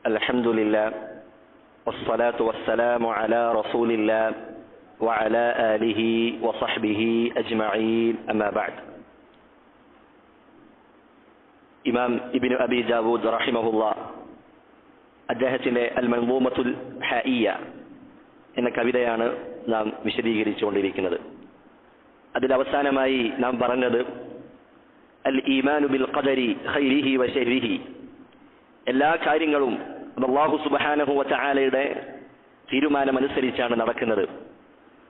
الحمد لله والصلاة والسلام على رسول الله وعلى آله وصحبه أجمعين أما بعد. ഇമാം ഇബ്നു അബി ദാവൂദ് റഹിമഹുല്ലാ അദ്ദേഹത്തിന്റെ അൽ മൻദൂമത്തുൽ ഹായിയ എന്ന കവിതയാണ് നാം വിശദീകരിച്ചുകൊണ്ടിരിക്കുന്നത്. അതിൽ അവസാനമായി നാം പറഞ്ഞത് അൽ ഈമാനു ബിൽ ഖദരി ഖൈരിഹി വ ശർരിഹി, എല്ലാ കാര്യങ്ങളും അല്ലാഹു സുബ്ഹാനഹു വ തആലയുടെ തീരുമാനമനുസരിച്ചാണ് നടക്കുന്നത്.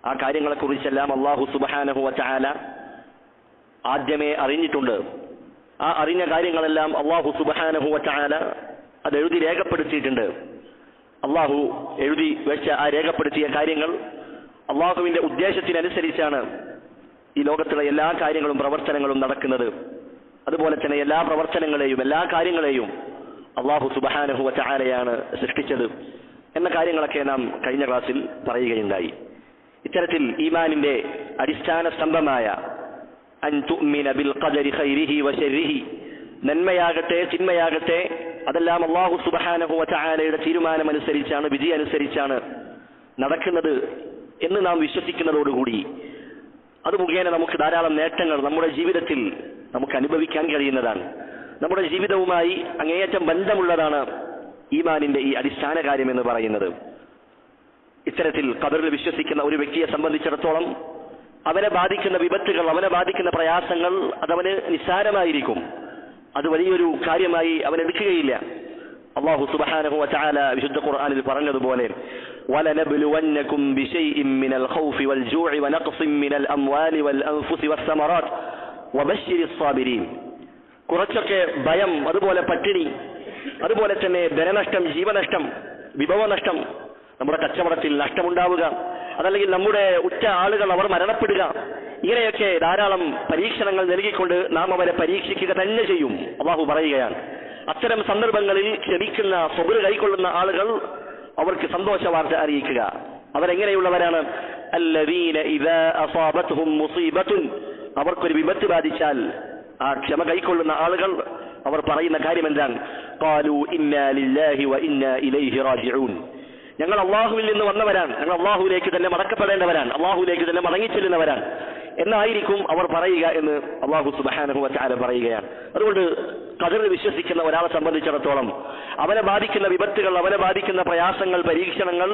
ആ കാര്യങ്ങളെക്കുറിച്ചെല്ലാം അല്ലാഹു സുബ്ഹാനഹു വ തആല ആദ്യമേ അറിഞ്ഞിട്ടുണ്ട്. ആ അറിഞ്ഞ കാര്യങ്ങളെല്ലാം അല്ലാഹു സുബ്ഹാനഹു വ തആല അത് എഴുതി രേഖപ്പെടുത്തിയിട്ടുണ്ട്. അല്ലാഹു എഴുതി വെച്ച ആ രേഖപ്പെടുത്തിയ കാര്യങ്ങൾ അല്ലാഹുവിന്റെ ഉദ്ദേശത്തിനനുസരിച്ചാണ് ഈ ലോകത്തുള്ള എല്ലാ കാര്യങ്ങളും പ്രവർത്തനങ്ങളും നടക്കുന്നത്. അതുപോലെ തന്നെ എല്ലാ പ്രവർത്തനങ്ങളെയും എല്ലാ കാര്യങ്ങളെയും അല്ലാഹു സുബ്ഹാനഹു വ തആലയാണ് സൃഷ്ടിച്ചത് എന്ന കാര്യങ്ങളൊക്കെ നാം കഴിഞ്ഞ ക്ലാസ്സിൽ പറയുകയുണ്ടായി. ഇത്തരത്തിൽ ഈമാനിന്റെ അടിസ്ഥാന സ്തംഭമായ അൻ തുഅ്മിന ബിൽ ഖദരി ഖൈരിഹി വ ശർരിഹി, നന്മയാകട്ടെ തിന്മയാകട്ടെ അതെല്ലാം അല്ലാഹു സുബ്ഹാനഹു വ തആലയുടെ തീരുമാനമനുസരിച്ചാണ്, വിധി അനുസരിച്ചാണ് നടക്കുന്നത് എന്ന് നാം വിശ്വസിക്കുന്നതോടുകൂടി അത് മുഖേന നമുക്ക് ധാരാളം നേട്ടങ്ങൾ നമ്മുടെ ജീവിതത്തിൽ നമുക്ക് അനുഭവിക്കാൻ കഴിയുന്നതാണ്. നമ്മുടെ ജീവിതവുമായി അങ്ങേയറ്റം ബന്ധമുള്ളതാണ് ഈമാനിന്റെ ഈ അടിസ്ഥാന കാര്യം എന്ന് പറയുന്നത്. ഇത്തരത്തിൽ ഖദറിൽ വിശ്വസിക്കുന്ന ഒരു വ്യക്തിയെ സംബന്ധിച്ചിടത്തോളം അവനെ ബാധിക്കുന്ന വിപത്തുകൾ, അവനെ ബാധിക്കുന്ന പ്രയാസങ്ങൾ അതവന് നിസ്സാരമായിരിക്കും. അത് വലിയൊരു കാര്യമായി അവൻ എടുക്കുകയില്ല. അല്ലാഹു സുബ്ഹാനഹു വ തആല വിശുദ്ധ ഖുർആനിൽ പറഞ്ഞതുപോലെ വലനബ്ലുവന്നകും ബിശൈഇൻ മിനൽ ഖൗഫി വൽ ജൂഇ വനഖ്സിൻ മിനൽ അംവാലി വൽ അൻഫുസി വസ്സമറാത്ത് വബശ്ശിരിസ് സാബിരീൻ, കുറച്ചൊക്കെ ഭയം, അതുപോലെ പട്ടിണി, അതുപോലെ തന്നെ ധനനഷ്ടം, ജീവനഷ്ടം, വിഭവനഷ്ടം, നമ്മുടെ കച്ചവടത്തിൽ നഷ്ടമുണ്ടാവുക, അതല്ലെങ്കിൽ നമ്മുടെ ഉറ്റ ആളുകൾ അവർ മരണപ്പെടുക, ഇങ്ങനെയൊക്കെ ധാരാളം പരീക്ഷണങ്ങൾ നൽകിക്കൊണ്ട് നാം അവരെ പരീക്ഷിക്കുക തന്നെ ചെയ്യും. അല്ലാഹു പറയുകയാണ്, അത്തരം സന്ദർഭങ്ങളിൽ ക്ഷമിക്കുന്ന സബ്ർ കൈക്കൊള്ളുന്ന ആളുകൾ അവർക്ക് സന്തോഷ വാർത്ത അറിയിക്കുക. അവരെങ്ങനെയുള്ളവരാണ്? അല്ലദീന ഇദാ അസാബത്ഹും മുസീബത്തുൻ, അവർക്കൊരു വിപത്ത് ബാധിച്ചാൽ ആ ക്ഷമ കൈക്കൊള്ളുന്ന ആളുകൾ അവർ പറയുന്ന കാര്യം എന്താണ്? ഖാലൂ ഇന്നാ ലില്ലാഹി വ ഇന്നാ ഇലൈഹി റാജിഊൻ, ഞങ്ങൾ അല്ലാഹുവിൽ നിന്ന് വന്നവരാണ്, ഞങ്ങൾ അല്ലാഹുവിലേക്ക് തന്നെ മടക്കപ്പെടേണ്ടവരാണ്, അല്ലാഹുവിലേക്ക് തന്നെ മടങ്ങിച്ചെല്ലുന്നവരാണ് എന്നായിരിക്കും അവർ പറയുക എന്ന് അല്ലാഹു സുബ്ഹാനഹു വ തആല പറയുകയാണ്. അതുകൊണ്ട് ഖദറിൽ വിശ്വസിക്കുന്ന ഒരാളെ സംബന്ധിച്ചിടത്തോളം അവനെ ബാധിക്കുന്ന വിപത്തുകൾ, അവനെ ബാധിക്കുന്ന പ്രയാസങ്ങൾ, പരീക്ഷണങ്ങൾ,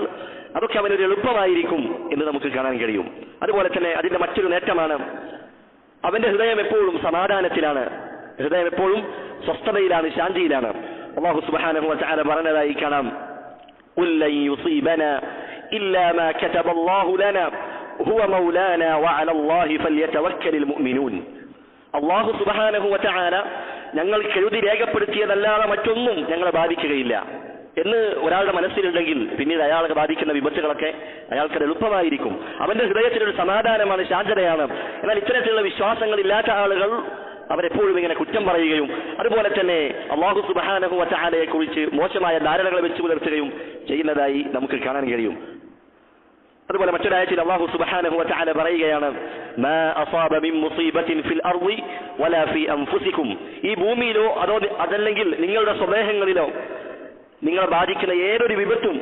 അതൊക്കെ അവനൊരു എളുപ്പമായിരിക്കും എന്ന് നമുക്ക് കാണാൻ കഴിയും. അതുപോലെ തന്നെ അതിന്റെ മറ്റൊരു നേട്ടമാണ് അവന്റെ ഹൃദയം എപ്പോഴും സമാധാനത്തിലാണ്, ഹൃദയം എപ്പോഴും സ്വസ്ഥതയിലാണ്, ശാന്തിയിലാണ്. അല്ലാഹു സുബ്ഹാനഹു വ തആല പറഞ്ഞതായി കാണാം, ഖുൽ ലൻ യുസീബനാ ഇല്ലാ മാ കതബല്ലാഹു ലനാ ഹുവ മൗലാനാ വഅലാ അല്ലാഹി ഫൽയതവക്കലിൽ മുഅ്മിനൂൻ. അല്ലാഹു സുബ്ഹാനഹു വ തആല ഞങ്ങൾക്ക് എഴുതി രേഖപ്പെടുത്തിയതല്ലാതെ മറ്റൊന്നും ഞങ്ങളെ ബാധിക്കുകയില്ല എന്ന് ഒരാളുടെ മനസ്സിലുണ്ടെങ്കിൽ പിന്നീട് അയാളെ ബാധിക്കുന്ന വിപത്തുകളൊക്കെ അയാൾക്കത് എളുപ്പമായിരിക്കും. അവന്റെ ഹൃദയത്തിലൊരു സമാധാനമാണ്, ശാന്തതയാണ്. എന്നാൽ ഇത്തരത്തിലുള്ള വിശ്വാസങ്ങളില്ലാത്ത ആളുകൾ അവരെപ്പോഴും ഇങ്ങനെ കുറ്റം പറയുകയും അതുപോലെ തന്നെ അല്ലാഹു സുബ്ഹാനഹു വ തആലയെ കുറിച്ച് മോശമായ ധാരണകളെ വെച്ച് പുലർത്തുകയും ചെയ്യുന്നതായി നമുക്ക് കാണാൻ കഴിയും. അതുപോലെ മറ്റൊരായത്തിൽ അല്ലാഹു സുബ്ഹാനഹു വ തആല പറയുകയാണ്, മാ അസാബ മിൻ മുസീബത്തിൻ ഫിൽ അർളി വലാ ഫീ അൻഫുസികും, ഈ ഭൂമിയിലോ അതല്ലെങ്കിൽ നിങ്ങളുടെ സ്വദേഹങ്ങളിലോ നിങ്ങളെ ബാധിക്കുന്ന ഏതൊരു വിപത്തും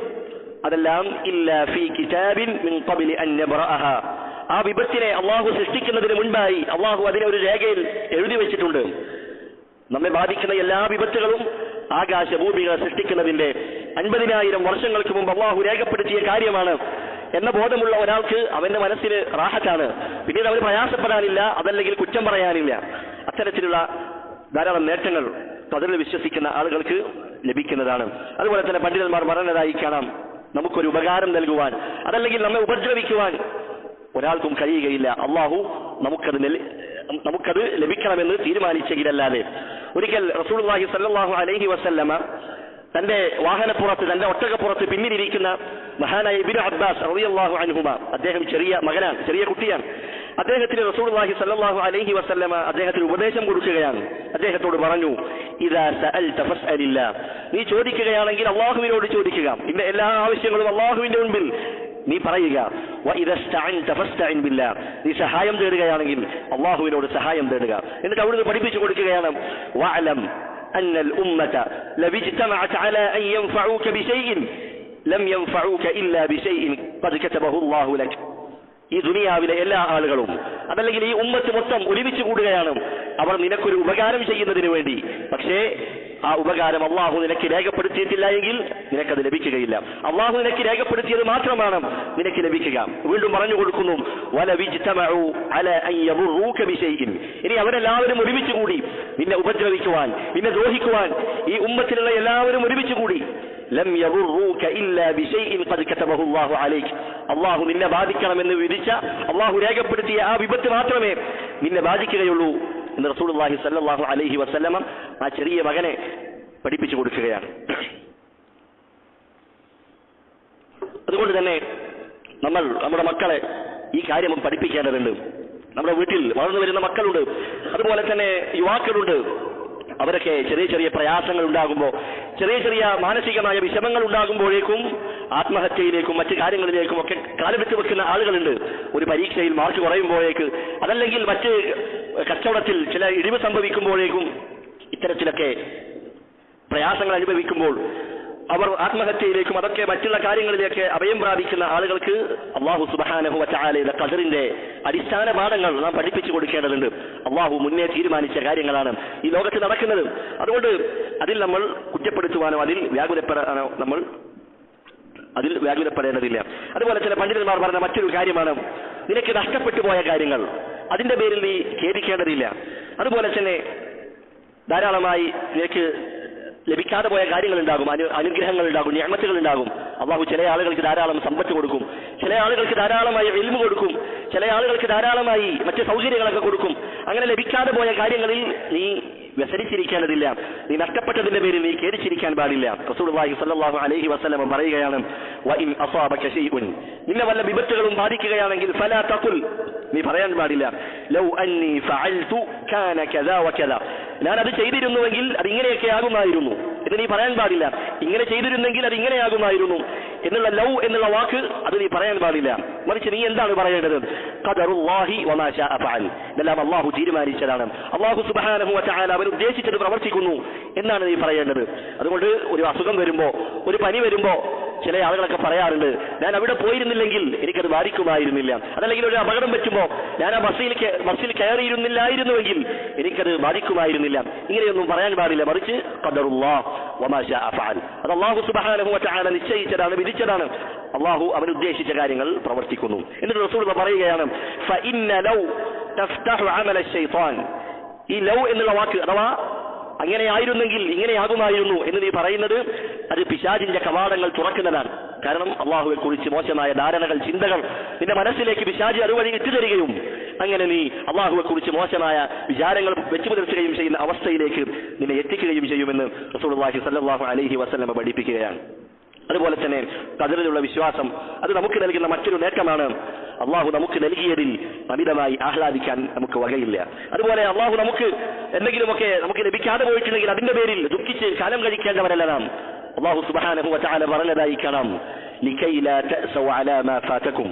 അതെല്ലാം ഇല്ലാ ഫീ കിതാബിൻ മിൻ ഖബ്ലി അൻ നബ്റഅഹ, ആ വിപത്തിനെ അല്ലാഹു സൃഷ്ടിക്കുന്നതിന് മുൻപായി അല്ലാഹു അതിനെ ഒരു രേഖയിൽ എഴുതി വെച്ചിട്ടുണ്ട്. നമ്മെ ബാധിക്കുന്ന എല്ലാ വിപത്തുകളും ആകാശഭൂമികളെ സൃഷ്ടിക്കുന്നതിന്റെ 50,000 വർഷങ്ങൾക്ക് മുമ്പ് അല്ലാഹു രേഖപ്പെടുത്തിയ കാര്യമാണ് എന്ന ബോധമുള്ള ഒരാൾക്ക് അവന്റെ മനസ്സിന് റാഹത്താണ്. പിന്നീട് അവന് പ്രയാസപ്പെടാനില്ല, അതല്ലെങ്കിൽ കുറ്റം പറയാനില്ല. അത്തരത്തിലുള്ള ധാരാളം നേട്ടങ്ങൾ ഖദറിൽ വിശ്വസിക്കുന്ന ആളുകൾക്ക് ലഭിക്കുന്നതാണ്. അതുപോലെ തന്നെ പണ്ഡിതന്മാർ പറഞ്ഞതായി കാണാം, നമുക്കൊരു ഉപകാരം നൽകുവാൻ അതല്ലെങ്കിൽ നമ്മെ ഉപദ്രവിക്കുവാൻ ഒരാൾക്കും കഴിയുകയില്ല, അല്ലാഹു നമുക്കത് ലഭിക്കണമെന്ന് തീരുമാനിച്ചെങ്കിലല്ലാതെ. ഒരിക്കൽ റസൂലുള്ളാഹി സ്വല്ലല്ലാഹു അലൈഹി വസല്ലമ തന്റെ വാഹനപ്പുറത്ത്, തന്റെ ഒട്ടകപ്പുറത്ത് പിന്നിലിരിക്കുന്ന മഹാനായ ഇബ്നു അബ്ബാസ് റളിയല്ലാഹു അൻഹുമ, അദ്ദേഹം ചെറിയ മകനാണ്, ചെറിയ കുട്ടിയാണ്. അദ്ദേഹത്തിന് റസൂലുള്ളാഹി സ്വല്ലല്ലാഹു അലൈഹി വസല്ലമ അദ്ദേഹത്തിന് ഉപദേശം കൊടുക്കുകയാണ്. അദ്ദേഹത്തോട് പറഞ്ഞു, ഇദാ സഅൽത ഫസ്അലില്ലാ, നീ ചോദിക്കുകയാണെങ്കിൽ അല്ലാഹുവിനോട് ചോദിക്കുക, നിന്റെ എല്ലാ ആവശ്യങ്ങളും അല്ലാഹുവിന്റെ മുൻപിൽ നീ പറയുക. വഇദാ ഇസ്തഅൻത ഫസ്തഇൻ ബില്ലാ, നീ സഹായം തേടുകയാണെങ്കിൽ അല്ലാഹുവിനോട് സഹായം തേടുക. എന്നിട്ട് അവിടുന്ന് പഠിപ്പിച്ചു കൊടുക്കുകയാണ്, വഅലം أن الأمة لو اجتمعت على أن ينفعوك بشيء لم ينفعوك إلا بشيء قد كتبه الله لك. ഈ ദുനിയാവിലെ എല്ലാ ആളുകളും അതല്ലെങ്കിൽ ഈ ഉമ്മത്ത് മൊത്തം ഒരുമിച്ച് കൂടുകയാണ് അവർ നിനക്കൊരു ഉപകാരം ചെയ്യുന്നതിന് വേണ്ടി. പക്ഷേ ആ ഉപകാരം അള്ളാഹു നിനക്ക് രേഖപ്പെടുത്തിയിട്ടില്ല എങ്കിൽ നിനക്കത് ലഭിക്കുകയില്ല. അള്ളാഹു നിനക്ക് രേഖപ്പെടുത്തിയത് മാത്രമാണ് നിനക്ക് ലഭിക്കുക. വീണ്ടും പറഞ്ഞു കൊടുക്കുന്നു, ഇനി അവരെല്ലാവരും ഒരുമിച്ച് കൂടി നിന്നെ ഉപദ്രവിക്കുവാൻ, നിന്നെ ദ്രോഹിക്കുവാൻ ഈ ഉമ്മത്തിലുള്ള എല്ലാവരും ഒരുമിച്ച് കൂടി ലം യദുറൂക ഇല്ലാ ബിശൈഇൻ ഖദ് കതബഹു അല്ലാഹു അലൈക. അള്ളാഹു നിന്നെ ബാധിക്കണമെന്ന് വിധിച്ച, അള്ളാഹു രേഖപ്പെടുത്തിയ ആ വിപത്ത് മാത്രമേ നിന്നെ ബാധിക്കുകയുള്ളൂ എന്ന് റസൂലുള്ളാഹി സ്വല്ലല്ലാഹു അലൈഹി വസല്ലമ ആ ചെറിയ മകനെ പഠിപ്പിച്ചു കൊടുക്കുകയാണ്. അതുകൊണ്ട് തന്നെ നമ്മൾ നമ്മുടെ മക്കളെ ഈ കാര്യം പഠിപ്പിക്കേണ്ടതുണ്ട്. നമ്മുടെ വീട്ടിൽ വളർന്നു വരുന്ന മക്കളുണ്ട്, അതുപോലെ തന്നെ യുവാക്കളുണ്ട്. അവരൊക്കെ ചെറിയ ചെറിയ പ്രയാസങ്ങൾ ഉണ്ടാകുമ്പോൾ, ചെറിയ ചെറിയ മാനസികമായ വിഷമങ്ങൾ ഉണ്ടാകുമ്പോഴേക്കും ആത്മഹത്യയിലേക്കും മറ്റു കാര്യങ്ങളിലേക്കും ഒക്കെ കാലെടുത്ത് വെക്കുന്ന ആളുകളുണ്ട്. ഒരു പരീക്ഷയിൽ മാർക്ക് കുറയുമ്പോഴേക്ക്, അതല്ലെങ്കിൽ മറ്റ് കച്ചവടത്തിൽ ചില ഇടിവ് സംഭവിക്കുമ്പോഴേക്കും, ഇത്തരത്തിലൊക്കെ പ്രയാസങ്ങൾ അനുഭവിക്കുമ്പോൾ അവർ ആത്മഹത്യയിലേക്കും അതൊക്കെ മറ്റുള്ള കാര്യങ്ങളിലേക്ക് അഭയം പ്രാപിക്കുന്ന ആളുകൾക്ക് അല്ലാഹു സുബ്ഹാനഹു വ തആലയുടെ ഖദറിന്റെ അടിസ്ഥാന പാഠങ്ങൾ നാം പഠിപ്പിച്ചു കൊടുക്കേണ്ടതുണ്ട്. അല്ലാഹു മുന്നേ തീരുമാനിച്ച കാര്യങ്ങളാണ് ഈ ലോകത്ത് നടക്കുന്നത്. അതുകൊണ്ട് അതിൽ നമ്മൾ കുറ്റപ്പെടുത്തുവാനോ അതിൽ വ്യാകുലപ്പെടേണ്ടതില്ല. അതുപോലെ ചില പണ്ഡിതന്മാർ പറഞ്ഞ മറ്റൊരു കാര്യമാണ്, നിനക്ക് നഷ്ടപ്പെട്ടു പോയ കാര്യങ്ങൾ അതിന്റെ പേരിൽ നീ ഖേദിക്കേണ്ടതില്ല. അതുപോലെ തന്നെ ധാരാളമായി നിനക്ക് ലഭിക്കാതെ പോയ കാര്യങ്ങൾ ഉണ്ടാകും, അനുഗ്രഹങ്ങൾ ഉണ്ടാകും, നിഅമത്തുകൾ ഉണ്ടാകും. അള്ളാഹു ചില ആളുകൾക്ക് ധാരാളം സമ്പത്ത് കൊടുക്കും, ചില ആളുകൾക്ക് ധാരാളമായി ഇൽമു കൊടുക്കും, ചില ആളുകൾക്ക് ധാരാളമായി മറ്റ് സൗകര്യങ്ങളൊക്കെ കൊടുക്കും. അങ്ങനെ ലഭിക്കാതെ പോയ കാര്യങ്ങളിൽ നീ വ്യസനിച്ചിരിക്കേണ്ടതില്ല, നീ നഷ്ടപ്പെട്ടതിന്റെ പേരിൽ നീ ഖേദിച്ചിരിക്കാൻ പാടില്ല. റസൂലുള്ളാഹി സ്വല്ലല്ലാഹു അലൈഹി വസല്ലം പറയുകയാണ്, വഇൻ അസാബക ശൈഉൻ, നിന്നെ വല്ല വിപത്തുകളും ബാധിക്കുകയാണെങ്കിൽ ഫലാ തഖുൽ, നീ പറയാൻ പാടില്ല ലൗ അന്നി ഫഅൽതു കാന കദാ വകദാ, ഞാൻ അത് ചെയ്തിരുന്നുവെങ്കിൽ അത് ഇങ്ങനെയൊക്കെ ആകുമായിരുന്നു എന്ന് നീ പറയാൻ പാടില്ല. ഇങ്ങനെ ചെയ്തിരുന്നെങ്കിൽ അത് ഇങ്ങനെയാകുമായിരുന്നു എന്നുള്ള ലൗ എന്നുള്ള വാക്ക് അത് നീ പറയാൻ പാടില്ല. മറിച്ച് നീ എന്താണ് പറയേണ്ടത്? ഖദറുല്ലാഹി വമാ ശാഅ ഫഅൽ, ഇതെല്ലാം അല്ലാഹു തീരുമാനിച്ചതാണ്, അല്ലാഹു സുബ്ഹാനഹു വ തആല അവൻ ഉദ്ദേശിച്ചത് പ്രവർത്തിക്കുന്നു എന്നാണ് നീ പറയേണ്ടത്. അതുകൊണ്ട് ഒരു അസുഖം വരുമ്പോ, ഒരു പനി വരുമ്പോ ചില ആളുകളൊക്കെ പറയാറുണ്ട്, ഞാൻ അവിടെ പോയിരുന്നില്ലെങ്കിൽ എനിക്കത് ബാധിക്കുമായിരുന്നില്ല, അതല്ലെങ്കിൽ ഒരു അപകടം പറ്റുമ്പോ ഞാൻ ആ ബസ്സിൽ കയറിയിരുന്നില്ലായിരുന്നുവെങ്കിൽ എനിക്കത് ബാധിക്കുമായിരുന്നില്ല. ഇങ്ങനെയൊന്നും പറയാൻ പാടില്ല. മറിച്ച് ഖദറുല്ലാഹ് വമാ ശാഅ ഫഅൽ, അത് അല്ലാഹു സുബ്ഹാനഹു വ തആല നിശ്ചയിച്ചതാണ്, വിധിച്ചതാണ്. അല്ലാഹു അവൻ ഉദ്ദേശിച്ച കാര്യങ്ങൾ പ്രവർത്തിക്കുന്നു. എന്നിട്ട് റസൂൽ പറയുകയാണ്, ഫഇന്ന ലൗ തഫ്തഹു അമല ശൈത്താൻ, ഈ ലൗ എന്നുള്ള വാക്ക് അഥവാ അങ്ങനെയായിരുന്നെങ്കിൽ ഇങ്ങനെയാകുമായിരുന്നു എന്ന് നീ പറയുന്നത് അത് പിശാചിന്റെ കവാടങ്ങൾ തുറക്കുന്നതാണ്. കാരണം അള്ളാഹുവെ കുറിച്ച് മോശമായ ധാരണകൾ, ചിന്തകൾ നിന്റെ മനസ്സിലേക്ക് പിശാചി അതുവഴി ഇട്ടുതരികയും അങ്ങനെ നീ അള്ളാഹുവെ കുറിച്ച് മോശമായ വിചാരങ്ങൾ വെച്ചു പുലർത്തുകയും ചെയ്യുന്ന അവസ്ഥയിലേക്ക് നിന്നെ എത്തിക്കുകയും ചെയ്യുമെന്ന് റസൂലുള്ളാഹി സ്വല്ലല്ലാഹു അലൈഹി വസല്ലം പഠിപ്പിക്കുകയാണ്. അതുപോലെ തന്നെ ഖദറിലുള്ള വിശ്വാസം അത് നമുക്ക് നൽകുന്ന മറ്റൊരു നേട്ടമാണ്. അള്ളാഹു നമുക്ക് നൽകിയതിൽ അമിതമായി ആഹ്ലാദിക്കാൻ നമുക്ക് വകയില്ല. അതുപോലെ അള്ളാഹു നമുക്ക് എന്തെങ്കിലുമൊക്കെ നമുക്ക് ലഭിക്കാതെ പോയിട്ടുണ്ടെങ്കിൽ അതിന്റെ പേരിൽ ദുഃഖിച്ച് കാലം കഴിക്കേണ്ടവരല്ല നാം. അള്ളാഹു സുബ്ഹാനഹു വ തആല പറഞ്ഞതായി കാണാം, ലികൈ ലാ തഅസൗ അലാ മാ ഫാതകും,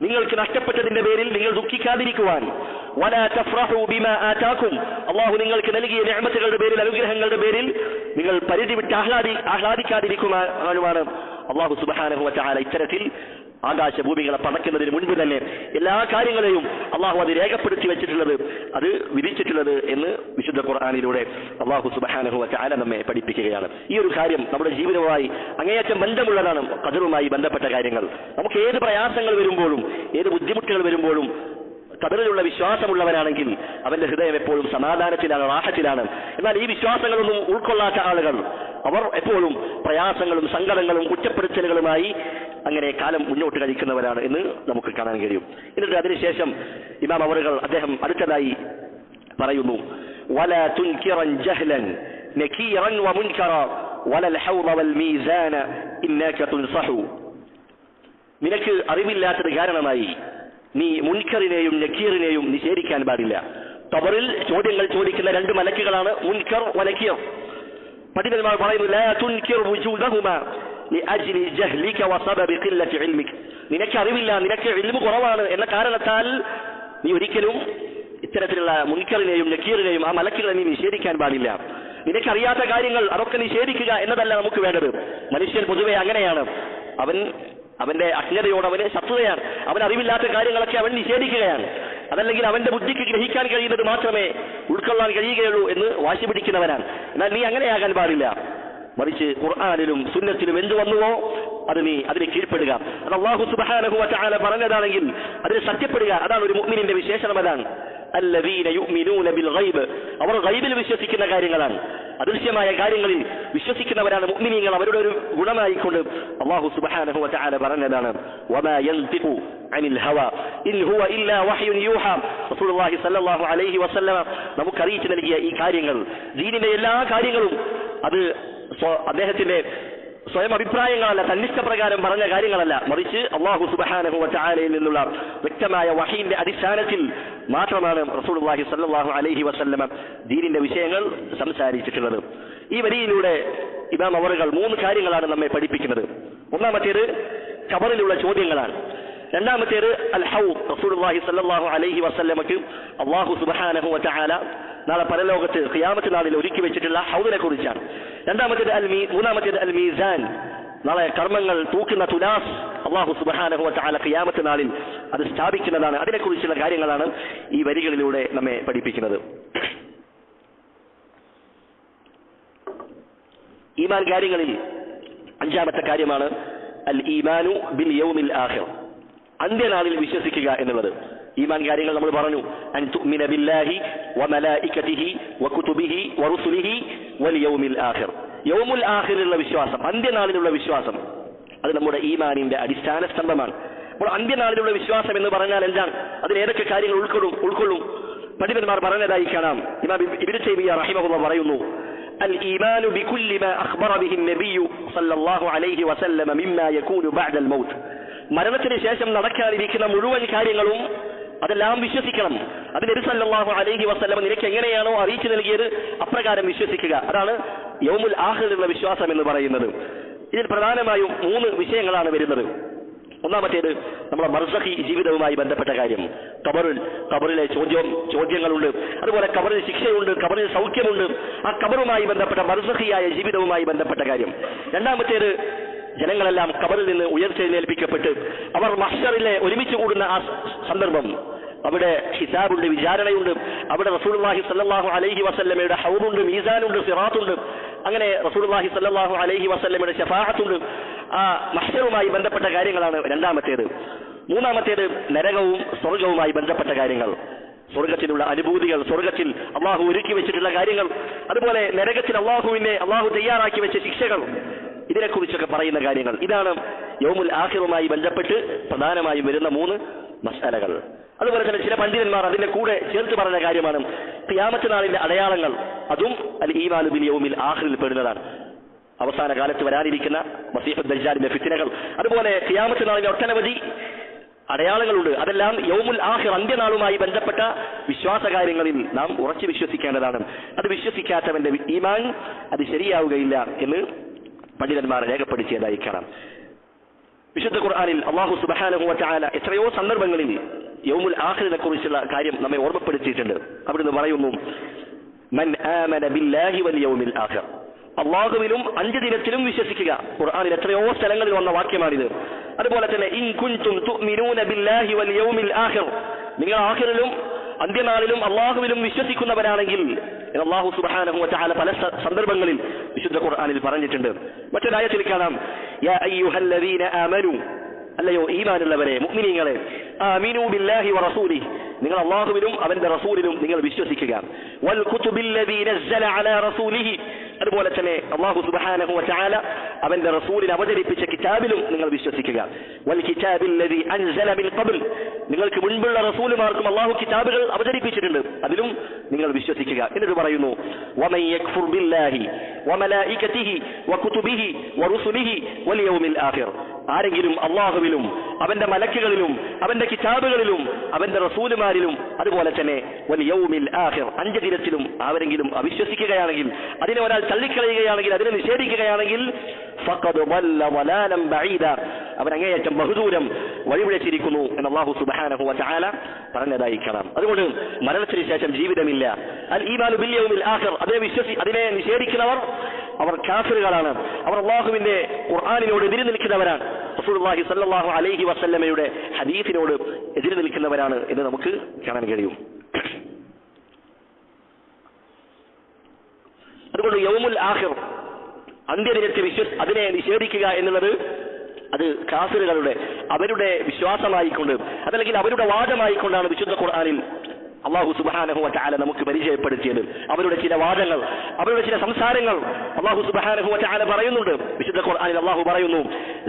നിങ്ങൾക്ക് നഷ്ടപ്പെട്ടതിന്റെ പേരിൽ നിങ്ങൾ ദുഃഖിക്കാതിരിക്കുവാൻ, വലാ തഫ്റഹു ബിമാ ആതാകും, അല്ലാഹു നിങ്ങൾക്ക് നൽകിയ നിഅമത്തുകളുടെ പേരിൽ, അനുഗ്രഹങ്ങളുടെ പേരിൽ നിങ്ങൾ പരിധി വിട്ട് ആഹ്ലാദിക്കാതിരിക്കുവാനുമാണ് അല്ലാഹു സുബ്ഹാനഹു വ തആല ഇത്തരത്തിൽ ആകാശഭൂമികളെ പടക്കുന്നതിന് മുൻപ് തന്നെ എല്ലാ കാര്യങ്ങളെയും അള്ളാഹു അത് രേഖപ്പെടുത്തി വെച്ചിട്ടുള്ളത്, അത് വിധിച്ചിട്ടുള്ളത് എന്ന് വിശുദ്ധ ഖുർആനിലൂടെ അള്ളാഹു സുബ്ഹാനഹു വ തആല നമ്മെ പഠിപ്പിക്കുകയാണ്. ഈ ഒരു കാര്യം നമ്മുടെ ജീവിതവുമായി അങ്ങേയറ്റം ബന്ധമുള്ളതാണ്. ഖദറുമായി ബന്ധപ്പെട്ട കാര്യങ്ങൾ നമുക്ക് ഏത് പ്രയാസങ്ങൾ വരുമ്പോഴും ഏത് ബുദ്ധിമുട്ടുകൾ വരുമ്പോഴും ഖദറിലുള്ള വിശ്വാസമുള്ളവനാണെങ്കിൽ അവന്റെ ഹൃദയം എപ്പോഴും സമാധാനത്തിലാണ്, റാഹത്തിലാണ്. എന്നാൽ ഈ വിശ്വാസങ്ങളൊന്നും ഉൾക്കൊള്ളാത്ത ആളുകൾ അവർ എപ്പോഴും പ്രയാസങ്ങളും സങ്കടങ്ങളും കുറ്റപ്പെടുത്തലുകളുമായി അങ്ങനെ കാലം മുന്നോട്ട് കഴിക്കുന്നവരാണ് എന്ന് നമുക്ക് കാണാൻ കഴിയും. എന്നിട്ട് അതിനുശേഷം ഇമാം അവറുകൾ അദ്ദേഹം അടുത്തതായി പറയുന്നു, വലാ തുൻകിറൻ ജഹ്ലൻ നകീറൻ വമുൻകറ വലൽ ഹൗള വൽ മീസാന ഇന്നക തുൻസഹു, നിനക്ക് അറിവില്ലാത്തത് കാരണമായി നീ മുൻകറിനെയും നക്കീറിനെയും നിഷേധിക്കാൻ പാടില്ല. ഖബറിൽ ചോദ്യങ്ങൾ ചോദിക്കുന്ന രണ്ട് മലക്കുകളാണ് മുൻകർ വനക്കീർ. പണ്ഡിതന്മാർ പറയുന്നു, ലാ തുൻകിർ വുജൂദഹുമാ ലിഅജ്ലി ജഹ്ലിക വസബബി ഖില്ലത്തി ഇൽമിക, നിനക്ക് അറിവില്ല, നിനക്ക് ഇൽമു കുറവാണ് എന്ന കാരണത്താൽ നീ ഒരിക്കലും ഇത്തരത്തിലുള്ള മുൻകറിനെയും നക്കീറിനെയും ആ മലക്കുകളെ നീ നിഷേധിക്കാൻ പാടില്ല. നിനക്കറിയാത്ത കാര്യങ്ങൾ അതൊക്കെ നിഷേധിക്കുക എന്നതല്ല നമുക്ക് വേണ്ടത്. മനുഷ്യൻ പൊതുവെ അങ്ങനെയാണ്. അവന്റെ അജ്ഞതയോട് അവന് ശത്രുതയാണ്. അവൻ അറിവില്ലാത്ത കാര്യങ്ങളൊക്കെ അവൻ നിഷേധിക്കുകയാണ്. അതല്ലെങ്കിൽ അവന്റെ ബുദ്ധിക്ക് ഗ്രഹിക്കാൻ കഴിയുന്നത് മാത്രമേ ഉൾക്കൊള്ളാൻ കഴിയുകയുള്ളൂ എന്ന് വാശി പിടിക്കുന്നവനാണ്. എന്നാൽ നീ അങ്ങനെയാകാൻ പാടില്ല. മറിച്ച് ഖുർആനിലും സുന്നത്തിലും എന്തു വന്നുവോ അതിന് കീഴ്പ്പെടുക. അത് അല്ലാഹു സുബ്ഹാനഹു വ തആല പറഞ്ഞതാണെങ്കിൽ അതിന് സത്യപ്പെടുക. അതാണ് ഒരു മുഅ്മിനിന്റെ വിശേഷണം. അതാണ് അല്ലദീന യുഅ്മിനൂന ബിൽ ഗൈബ്. അവർ ഗൈബിൽ വിശ്വസിക്കുന്ന കാര്യങ്ങളാണ്, അദൃശ്യമായ കാര്യങ്ങളിൽ വിശ്വസിക്കുന്നവരാണ് മുഅ്മിനീങ്ങൾ. അവരുടെ ഒരു ഗുണമായിക്കൊണ്ട് അല്ലാഹു സുബ്ഹാനഹു വ തആല പറഞ്ഞതാണ് വമാ യൻതിഖു അനിൽ ഹവ ഇൻ ഹുവ ഇല്ലാ വഹ്യുൻ യൂഹാ. റസൂലുള്ളാഹി സ്വല്ലല്ലാഹു അലൈഹി വസല്ലം നമുക്ക് അറിയിച്ചു നൽകിയ ഈ കാര്യങ്ങൾ, ദീനിന്റെ എല്ലാ കാര്യങ്ങളും അത് അദ്ദേഹത്തിന്റെ സ്വയം അഭിപ്രായങ്ങളല്ല, തന്നിഷ്ടപ്രകാരം പറഞ്ഞ കാര്യങ്ങളല്ല, മറിച്ച് അല്ലാഹു സുബ്ഹാനഹു വ തആലയിൽ നിന്നുള്ള വ്യക്തമായ വഹീന്റെ അടിസ്ഥാനത്തിൽ മാത്രമാണ് റസൂലുള്ളാഹി സ്വല്ലല്ലാഹു അലൈഹി വസല്ലം ദീനിന്റെ വിഷയങ്ങൾ സംസാരിച്ചിട്ടുള്ളത്. ഈ വരിയിലൂടെ ഇമാം അവറുകൾ 3 കാര്യങ്ങളാണ് നമ്മെ പഠിപ്പിക്കുന്നത്. ഒന്നാമത്തേത് ഖബറിലുള്ള ചോദ്യങ്ങളാണ്. രണ്ടാമത്തേത് അൽ ഹൗദ്, റസൂലുള്ളാഹി സ്വല്ലല്ലാഹു അലൈഹി വസല്ലമക്ക് അല്ലാഹു സുബ്ഹാനഹു വ തആല നാളെ പരലോകത്ത് ഖിയാമത്ത് നാളിൽ ഒരുക്കി വെച്ചിട്ടുള്ള ഹൗദിനെ കുറിച്ചാണ്. മൂന്നാമത്തേത് അൽ മീസാൻ, നാളെ കർമ്മങ്ങൾ തൂക്കുന്ന തുലാസ് അല്ലാഹു സുബ്ഹാനഹു വ തആല ഖിയാമത്ത് നാളിൽ അത് സ്ഥാപിക്കുന്നതാണ്. അതിനെക്കുറിച്ചുള്ള കാര്യങ്ങളാണ് ഈ വരികളിലൂടെ നമ്മെ പഠിപ്പിക്കുന്നത്. ഈമാൻ കാര്യങ്ങളിൽ 5ാമത്തെ കാര്യമാണ് അൽ ഈമാനു ബിൽ യൗമിൽ ആഖിർ, അന്ത്യനാളിൽ വിശ്വസിക്കുക എന്നുള്ളത്. ഈമാൻ കാര്യങ്ങൾ നമ്മൾ പറഞ്ഞു, അൻ തുഅ്മിന ബില്ലാഹി വ മലായികതിഹി വ കുതുബിഹി വ റുസുലിഹി വൽ യൗമിൽ ആഖിർ. യൗമുൽ ആഖിറിലുള്ള വിശ്വാസം, അന്ത്യനാളിലുള്ള വിശ്വാസം, അത് നമ്മുടെ ഈമാനിന്റെ അടിസ്ഥാന സ്തംഭമാണ്. അപ്പോൾ അന്ത്യനാളിലുള്ള വിശ്വാസം എന്ന് പറഞ്ഞാൽ എന്താണ്? അതിന് ഏതൊക്കെ കാര്യങ്ങൾ ഉൾക്കൊള്ളും? പണ്ഡിതന്മാർ പറഞ്ഞതായി കാണാം. ഇമാം ഇബ്നു തൈമിയ്യ റഹിമഹുല്ലാഹ് പറയുന്നു, അൽ ഈമാനു ബികുല്ലി മാ അഖ്ബറ ബിഹി നബിയ്യു സല്ലല്ലാഹു അലൈഹി വസല്ലം മിമ്മാ യകൂനു ബഅദൽ മൗത്ത്. മരണത്തിന് ശേഷം നടക്കാനിരിക്കുന്ന മുഴുവൻ കാര്യങ്ങളും അതെല്ലാം വിശ്വസിക്കണം. അത് നബി സല്ലല്ലാഹു അലൈഹി വസല്ലം നിനക്ക് എങ്ങനെയാണോ അറിയിച്ചു നൽകിയത് അപ്രകാരം വിശ്വസിക്കുക. അതാണ് യൗമുൽ ആഖിറിലുള്ള വിശ്വാസം എന്ന് പറയുന്നത്. ഇതിൽ പ്രധാനമായും 3 വിഷയങ്ങളാണ് വരുന്നത്. ഒന്നാമത്തേത് നമ്മുടെ ബർസഖി ജീവിതവുമായി ബന്ധപ്പെട്ട കാര്യം. ഖബറിലെ ചോദ്യങ്ങളുണ്ട്, അതുപോലെ ഖബറിൽ ശിക്ഷയുണ്ട്, ഖബറിൽ സൗഖ്യമുണ്ട്. ആ ഖബറുമായി ബന്ധപ്പെട്ട ബർസഖിയായ ജീവിതവുമായി ബന്ധപ്പെട്ട കാര്യം. രണ്ടാമത്തേത് ജനങ്ങളെല്ലാം ഖബറിൽ നിന്ന് ഉയർത്തെഴുന്നേൽപ്പിക്കപ്പെട്ട് അവർ മഹ്ശറിലെ ഒരുമിച്ച് കൂടുന്ന ആ സന്ദർഭം. അവിടെ ഹിസാബുണ്ട്, വിചാരണയുണ്ട്. അവിടെ റസൂലുള്ളാഹി സ്വല്ലല്ലാഹു അലൈഹി വസല്ലമയുടെ ഹൗദുണ്ട്, മീസാനുണ്ട്, സിറാത്തുണ്ട്. അങ്ങനെ റസൂലുള്ളാഹി സ്വല്ലല്ലാഹു അലൈഹി വസല്ലമയുടെ ശഫാഅത്തുണ്ട്. ആ മഹ്ശറുമായി ബന്ധപ്പെട്ട കാര്യങ്ങളാണ് രണ്ടാമത്തേത്. മൂന്നാമത്തേത് നരകവും സ്വർഗവുമായി ബന്ധപ്പെട്ട കാര്യങ്ങൾ, സ്വർഗത്തിലുള്ള അനുഭൂതികൾ, സ്വർഗത്തിൽ അള്ളാഹു ഒരുക്കി വെച്ചിട്ടുള്ള കാര്യങ്ങൾ, അതുപോലെ നരകത്തിൽ അള്ളാഹു തയ്യാറാക്കി വെച്ച ശിക്ഷകൾ, ഇതിനെക്കുറിച്ചൊക്കെ പറയുന്ന കാര്യങ്ങൾ. ഇതാണ് യൗമുൽ ആഖിറുമായി ബന്ധപ്പെട്ട് പ്രധാനമായും വരുന്ന 3 മസ്അലകൾ. അതുപോലെ തന്നെ ചില പണ്ഡിതന്മാർ അതിന്റെ കൂടെ ചേർത്ത് പറഞ്ഞ കാര്യമാണ് ഖിയാമത്ത് നാളിന്റെ അടയാളങ്ങൾ. അതും അൽ ഈമാനു ബിൽ യൗമിൽ ആഖിറിൽ പെടുന്നതാണ്. അവസാന കാലത്ത് വരാനിരിക്കുന്ന മസീഹുദ് ദജ്ജാലിന്റെ ഫിത്നകൾ, അതുപോലെ ഖിയാമത്ത് നാളിന്റെ ഒട്ടനവധി അടയാളങ്ങളുണ്ട്. അതെല്ലാം യൗമുൽ ആഖിർ, അന്ത്യനാളുമായി ബന്ധപ്പെട്ട വിശ്വാസകാര്യങ്ങളിൽ നാം ഉറച്ചു വിശ്വസിക്കേണ്ടതാണ്. അത് വിശ്വസിക്കാത്തവന്റെ ഈമാൻ അത് ശരിയാവുകയില്ല എന്ന് പണ്ഡിതന്മാർ രേഖപ്പെടുത്തിയതായി കാണാം. വിശുദ്ധ ഖുർആനിൽ അല്ലാഹു സുബ്ഹാനഹു വ തആല എത്രയോ സന്ദർഭങ്ങളിൽ യൗമുൽ ആഖിറിനെ കുറിച്ചുള്ള കാര്യം നമ്മെ ഓർമ്മപ്പെടുത്തിയിട്ടുണ്ട്. അവിടുന്ന് പറയുന്നു, മൻ ആമന ബില്ലാഹി വൽ യൗമിൽ ആഖിർ, അല്ലാഹുവിലും അന്ത്യദിനത്തിലും വിശ്വസിക്കുക. ഖുർആനിൽ എത്രയോ സ്ഥലങ്ങളിൽ വന്ന വാക്യമാണിത്. അതുപോലെ തന്നെ ഇൻ കുൻതും തുഅ്മിനൂന ബില്ലാഹി വൽ യൗമിൽ ആഖിർ, നിങ്ങൾ ആഖിറിലും അന്ത്യനാളിലും അല്ലാഹുവിലും വിശ്വസിക്കുന്നവരാണെങ്കിൽ അല്ലാഹു സുബ്ഹാനഹു വ തആല പല സന്ദർഭങ്ങളിൽ വിശുദ്ധ ഖുർആനിൽ പറഞ്ഞിട്ടുണ്ട്. മറ്റൊരായത്തിൽ കാണാം, യാ അയ്യുഹല്ലദീന ആമനു, അല്ലയോ ഈമാനുള്ളവരെ, മുഅ്മിനീങ്ങളെ, ആമിനു ബില്ലാഹി വ റസൂലിഹി, നിങ്ങൾ അല്ലാഹുവിലും അവന്റെ റസൂലിലും നിങ്ങൾ വിശ്വസിക്കുക. വൽ കുതുബില്ലദീ നസ്സല അലാ റസൂലിഹി, അതുപോലെ തന്നെ അല്ലാഹു സുബ്ഹാനഹു വ തആല അവന്റെ റസൂലിനെ അവതരിപ്പിച്ച കിതാബിലും നിങ്ങൾ വിശ്വസിക്കുക. വൽ കിതാബില്ലദീ അൻസല മിൻ ഖബ്ൽ, നിങ്ങൾക്ക് മുൻപുള്ള റസൂലുമാർക്കും അല്ലാഹു കിതാബുകൾ അവതരിപ്പിച്ചിട്ടുണ്ട്, അതിലും നിങ്ങൾ വിശ്വസിക്കുക. എന്നിട്ട് പറയുന്നു, വമൻ യക്ഫുർ ബില്ലാഹി വ മലായികതിഹി വ കുതുബിഹി വ റുസുലിഹി വൽ യൗമിൽ ആഖിർ, ആരെങ്കിലും അല്ലാഹുവിലും അവന്റെ മലക്കുകളിലും അവന്റെ കിതാബുകളിലും അവന്റെ റസൂലുമാരിലും അതുപോലെ തന്നെ വൽ യൗമിൽ ആഖിർ, അന്ത്യദിനത്തിലും ആരെങ്കിലും അവിശ്വസിക്കുകയാണെങ്കിൽ, അതിനെ ഒരാൾ തള്ളിക്കളയുകയാണെങ്കിൽ, അതിനെ നിഷേധിക്കുകയാണെങ്കിൽ, ഫഖദ് ളല്ല ളലാലൻ ബഈദ, അവൻ അങ്ങേയറ്റം ബഹുദൂരം വഴിപിഴച്ചിരിക്കുന്നു എന്ന് അല്ലാഹു സുബ്ഹാനഹു വ തആല പറഞ്ഞതായി കാണാം. അതുകൊണ്ട് മരണത്തിന് ശേഷം ജീവിതമില്ല. അൽ ഈമാനു ബിൽ യൗമിൽ ആഖിർ, അതിനെ നിഷേധിക്കുന്നവർ അവർ കാഫിറുകളാണ്. അവർ അല്ലാഹുവിന്റെ ഖുർആനിനോട് എതിര് നിൽക്കുന്നവരാണ്. റസൂലുള്ളാഹി സ്വല്ലല്ലാഹു അലൈഹി വസല്ലമയുടെ ഹദീസിനോട് എതിര് നിൽക്കുന്നവരാണ് എന്ന് നമുക്ക് കാണാൻ കഴിയും. അതുകൊണ്ട് യൗമുൽ ആഖിർ, അന്ത്യദിനത്തെ അതിനെ നിഷേധിക്കുക എന്നുള്ളത് അത് കാഫിറുകളുടെ അവരുടെ വിശ്വാസമായിക്കൊണ്ട് അതല്ലെങ്കിൽ അവരുടെ വാദമായിക്കൊണ്ടാണ് വിശുദ്ധ ഖുർആനിൽ അല്ലാഹു സുബ്ഹാനഹു വ തആല നമുക്ക് പരിചയപ്പെടുത്തിയത്. അവരുടെ ചില വാദങ്ങൾ, അവരുടെ ചില സംസാരങ്ങൾ അല്ലാഹു സുബ്ഹാനഹു വ തആല പറയുന്നുണ്ട്. വിശുദ്ധ ഖുർആനിൽ അല്ലാഹു പറയുന്നു,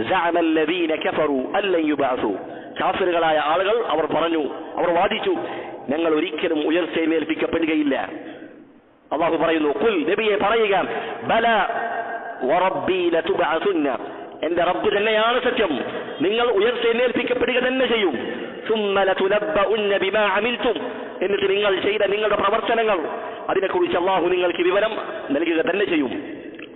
സഅമൽ ലദീന കഫറു അല്ലൻ യുബഅസു. കാഫിറുകളായ ആളുകൾ അവർ പറഞ്ഞു, അവർ വാദിച്ചു, ഞങ്ങൾ ഒരിക്കലും ഉയർത്തെഴുന്നേൽപ്പിക്കപ്പെടുകയില്ല. അല്ലാഹു പറയുന്നു, ഖുൽ, നബിയെ പറയുക, ബല വറബ്ബി ലതുബഅസുന്ന, എന്റെ റബ്ബ് തന്നെയാണ് സത്യം, നിങ്ങൾ ഉയർത്തെഴുന്നേൽപ്പിക്കപ്പെടുക തന്നെ ചെയ്യും. സുമ്മ ലതുനബ്ബഉന്ന ബിമാ അമിൽതും, എന്നിട്ട് നിങ്ങൾ ചെയ്ത നിങ്ങളുടെ പ്രവർത്തനങ്ങൾ അതിനെക്കുറിച്ച് അല്ലാഹു നിങ്ങൾക്ക് വിവരം നൽകുക തന്നെ ചെയ്യും.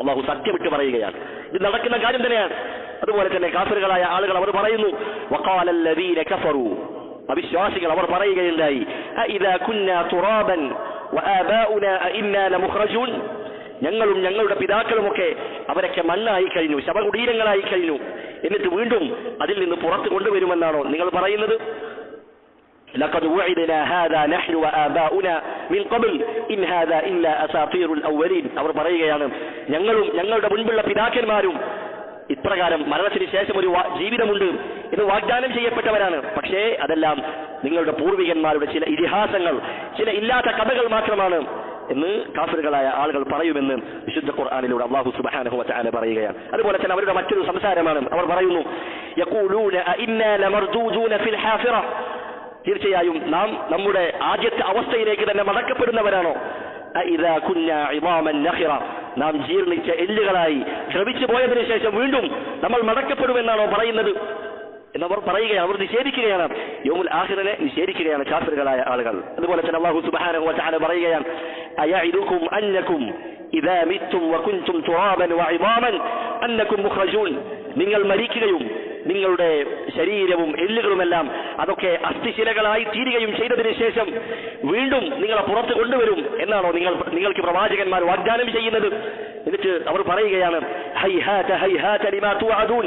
അല്ലാഹു സത്യമിട്ട് പറയുകയാണ്, ഇത് നടക്കുന്ന കാര്യം തന്നെയാണ്. അതുപോലെ തന്നെ കാഫിറുകളായ ആളുകൾ അവർ പറയുന്നു, വഖാലൽ ലദീന കഫറു, അവിശ്വാസികൾ അവർ പറയുകയുണ്ടായി, അഇദാ കുന്നാ തുറാബൻ വആബാഉനാ അഇന്നാ ലമുഖ്റജൂൻ, ഞങ്ങളും ഞങ്ങളുടെ പിതാക്കളുമൊക്കെ അവരൊക്കെ മണ്ണായി കഴിഞ്ഞു, ശവകുടീരങ്ങളായി കഴിഞ്ഞു, എന്നിട്ട് വീണ്ടും അതിൽ നിന്ന് പുറത്തു കൊണ്ടുവരുമെന്നാണോ നിങ്ങൾ പറയുന്നത്? ലഖദ് വഅദനാ ഹാദാ നഹ്നു വആബാഉനാ മിൻ ഖബ്ൽ ഇൻ ഹാദാ ഇല്ലാ അസാതീറുൽ അവ്വലീൻ. അവർ പറയുകയാണ്, ഞങ്ങളും ഞങ്ങളുടെ മുൻപുള്ള പിതാക്കന്മാരും ഇപ്രകാരം മരണത്തിന് ശേഷം ഒരു ജീവിതമുണ്ട് എന്ന് വാഗ്ദാനം ചെയ്യപ്പെട്ടവരാണ്. പക്ഷേ അതെല്ലാം നിങ്ങളുടെ പൂർവികന്മാരുടെ ചില ഇതിഹാസങ്ങൾ, ചില ഇല്ലാത്ത കഥകൾ മാത്രമാണ് എന്ന് കാഫിറുകളായ ആളുകൾ പറയുമെന്ന് വിശുദ്ധ ഖുർആനിലൂടെ അല്ലാഹു സുബ്ഹാനഹു വ തആല പറയുകയാണ്. അതുപോലെ തന്നെ അവരുടെ മറ്റൊരു സംസാരമാണ്, അവർ പറയുന്നു, യഖൂലൂന അഇന്നാ ലമർദൂദൂന ഫിൽ ഹാഫിറ, തീർച്ചയായും നാം നമ്മുടെ ആദ്യത്തെ അവസ്ഥയിലേക്ക് തന്നെ മടക്കപ്പെടുന്നവരാണോ? അഇദാ കുന്നാ ഇളാമൻ നഖിറ, നാം ജീർണിച്ച എല്ലുകളായി ദ്രവിച്ചു പോയതിനു ശേഷം വീണ്ടും നമ്മൾ മടക്കപ്പെടുമെന്നാണോ പറയുന്നത് എന്നവർ പറയുകയാണ്, അവർ നിഷേധിക്കുകയാണ്. യൗമുൽ ആഖിറിനെ നിഷേധിക്കുകയാണ് കാഫിറുകളായ ആളുകൾ. അതുപോലെ തന്നെ അല്ലാഹു സുബ്ഹാനഹു വ തആല പറയുകയാണ്, അയഇദുകും അന്നകും ഇദാ മിത്തും വകുൻതും തുറാബൻ വഇളാമൻ അന്നകും മുഖ്റജൂൻ, നിങ്ങൾ മരിക്കുകയും നിങ്ങളുടെ ശരീരവും എല്ലുകളുമെല്ലാം അതൊക്കെ അസ്ഥിശിലകളായി തീരുകയും ചെയ്തതിനു ശേഷം വീണ്ടും നിങ്ങളെ പുറത്ത് കൊണ്ടുവരും എന്നാണോ നിങ്ങൾക്ക് പ്രവാചകന്മാർ വാഗ്ദാനം ചെയ്യുന്നത്? എന്നിട്ട് അവർ പറയുകയാണ്, ഹൈഹാത ഹൈഹാത ലിമാ തുഅദൂൻ,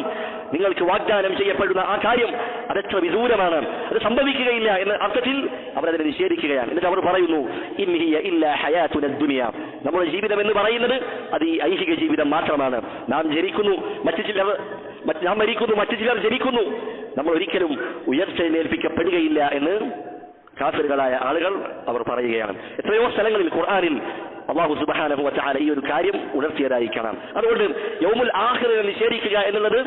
നിങ്ങൾക്ക് വാഗ്ദാനം ചെയ്യപ്പെടുന്ന ആ കാര്യം അതെത്ര വിദൂരമാണ്, അത് സംഭവിക്കുകയില്ല എന്ന അർത്ഥത്തിൽ അവരതിനെ നിഷേധിക്കുകയാണ്. എന്നിട്ട് അവർ പറയുന്നു, ഇൻ ഹിയ ഇല്ലാ ഹയാതുന ദുനിയ, നമ്മുടെ ജീവിതം എന്ന് പറയുന്നത് അത് ഈ ഐഹിക ജീവിതം മാത്രമാണ്. നാം ജനിക്കുന്നു, നാം മരിക്കുന്നു, മറ്റു ചിലർ ജനിക്കുന്നു, നമ്മൾ ഒരിക്കലും ഉയർത്തെഴുന്നേൽപ്പിക്കപ്പെടുകയില്ല എന്ന് കാഫിറുകളായ ആളുകൾ അവർ പറയുകയാണ്. എത്രയോ സ്ഥലങ്ങളിൽ ഖുർആനിൽ അല്ലാഹു സുബ്ഹാനഹു വ തആല ഈ ഒരു കാര്യം ഉണർത്തിയതായി കാണാം. അതുകൊണ്ട് യൗമുൽ ആഖിറിനെ നിഷേധിക്കുക എന്നുള്ളത്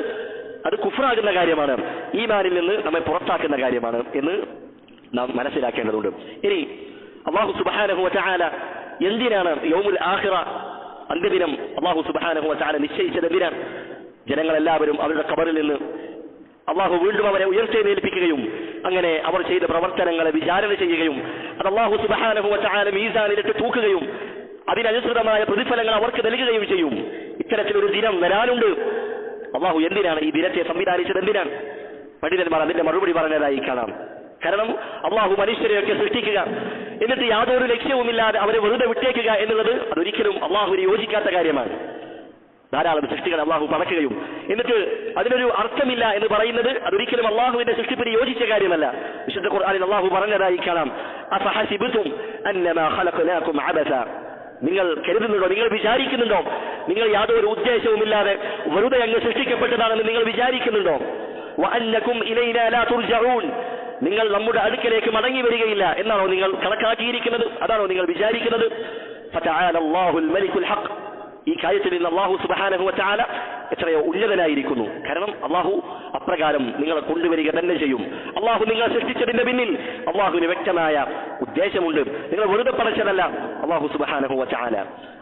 അത് കുഫ്റാകുന്ന കാര്യമാണ്, ഈമാനിൽ നിന്ന് നമ്മെ പുറത്താക്കുന്ന കാര്യമാണ് എന്ന് നാം മനസ്സിലാക്കേണ്ടതുണ്ട്. ഇനി അല്ലാഹു സുബ്ഹാനഹു വ തആല എന്തിനാണ് യൗമുൽ ആഖിറ, അന്ത്യദിനം അല്ലാഹു സുബ്ഹാനഹു വ തആല നിശ്ചയിച്ചത് എന്തിനാണ്? ജനങ്ങളെല്ലാവരും അവരുടെ ഖബറിൽ നിന്ന് അല്ലാഹു വീണ്ടും അവരെ ഉയർത്തെഴുന്നേൽപ്പിക്കുകയും അങ്ങനെ അവർ ചെയ്ത പ്രവർത്തനങ്ങളെ വിചാരണ ചെയ്യുകയും അത് അല്ലാഹു സുബ്ഹാനഹു വ തആല മീസാനിലിട്ട് തൂക്കുകയും അതിനനുസൃതമായ പ്രതിഫലങ്ങൾ അവർക്ക് നൽകുകയും ചെയ്യും. ഇത്തരത്തിലൊരു ദിനം വരാനുണ്ട്. അല്ലാഹു എന്തിനാണ് ഈ ദിനത്തെ സംവിധാനിച്ചത്? എന്തിനാണ്? പണ്ഡിതന്മാർ അതിന്റെ മറുപടി പറഞ്ഞതായി കാണാം. കാരണം അല്ലാഹു മനുഷ്യരെയൊക്കെ സൃഷ്ടിക്കുക, എന്നിട്ട് യാതൊരു ലക്ഷ്യവുമില്ലാതെ അവരെ വെറുതെ വിട്ടേക്കുക എന്നുള്ളത് അതൊരിക്കലും അല്ലാഹുവിന് യോജിക്കാത്ത കാര്യമാണ്. ധാരാളം സൃഷ്ടികൾ അല്ലാഹു പടക്കുകയും എന്നിട്ട് അതിനൊരു അർത്ഥമില്ല എന്ന് പറയുന്നത് അതൊരിക്കലും അല്ലാഹുവിന്റെ സൃഷ്ടിപ്പിന് യോജിച്ച കാര്യമല്ല. വിശുദ്ധ ഖുർആനിൽ അല്ലാഹു പറഞ്ഞതായി കാണാം, അഫഹസിബതും അന്നമാ ഖലഖനാകും അബസ, നിങ്ങൾ കരുതുന്നുണ്ടോ, നിങ്ങൾ വിചാരിക്കുന്നുണ്ടോ, നിങ്ങൾ യാതൊരു ഉദ്ദേശവുമില്ലാതെ വെറുതെ അങ്ങ് സൃഷ്ടിക്കപ്പെട്ടതാണെന്ന് നിങ്ങൾ വിചാരിക്കുന്നുണ്ടോ? വഅന്നകും ഇലൈനാ ലാ തുർജഊൻ, നിങ്ങൾ നമ്മുടെ അടുക്കലേക്ക് മടങ്ങി വരികയില്ല എന്നാണോ നിങ്ങൾ കണക്കാക്കിയിരിക്കുന്നത്? അതാണോ നിങ്ങൾ വിചാരിക്കുന്നത്? ഫതആല അല്ലാഹുൽ മലിക്കുൽ ഹഖ്, ഈ കാര്യത്തിൽ നിന്ന് അല്ലാഹു സുബ്ഹാനഹു വ തആല എത്രയോ ഉന്നതനായിരിക്കുന്നു. കാരണം അല്ലാഹു അപ്രകാരം നിങ്ങളെ കൊണ്ടുവരിക തന്നെ ചെയ്യും. അല്ലാഹു നിങ്ങളെ സൃഷ്ടിച്ചതിന്റെ പിന്നിൽ അല്ലാഹുവിന് വ്യക്തമായ ഉദ്ദേശമുണ്ട്. നിങ്ങൾ വെറുതെ പടച്ചതല്ല അല്ലാഹു സുബ്ഹാനഹു വ തആല.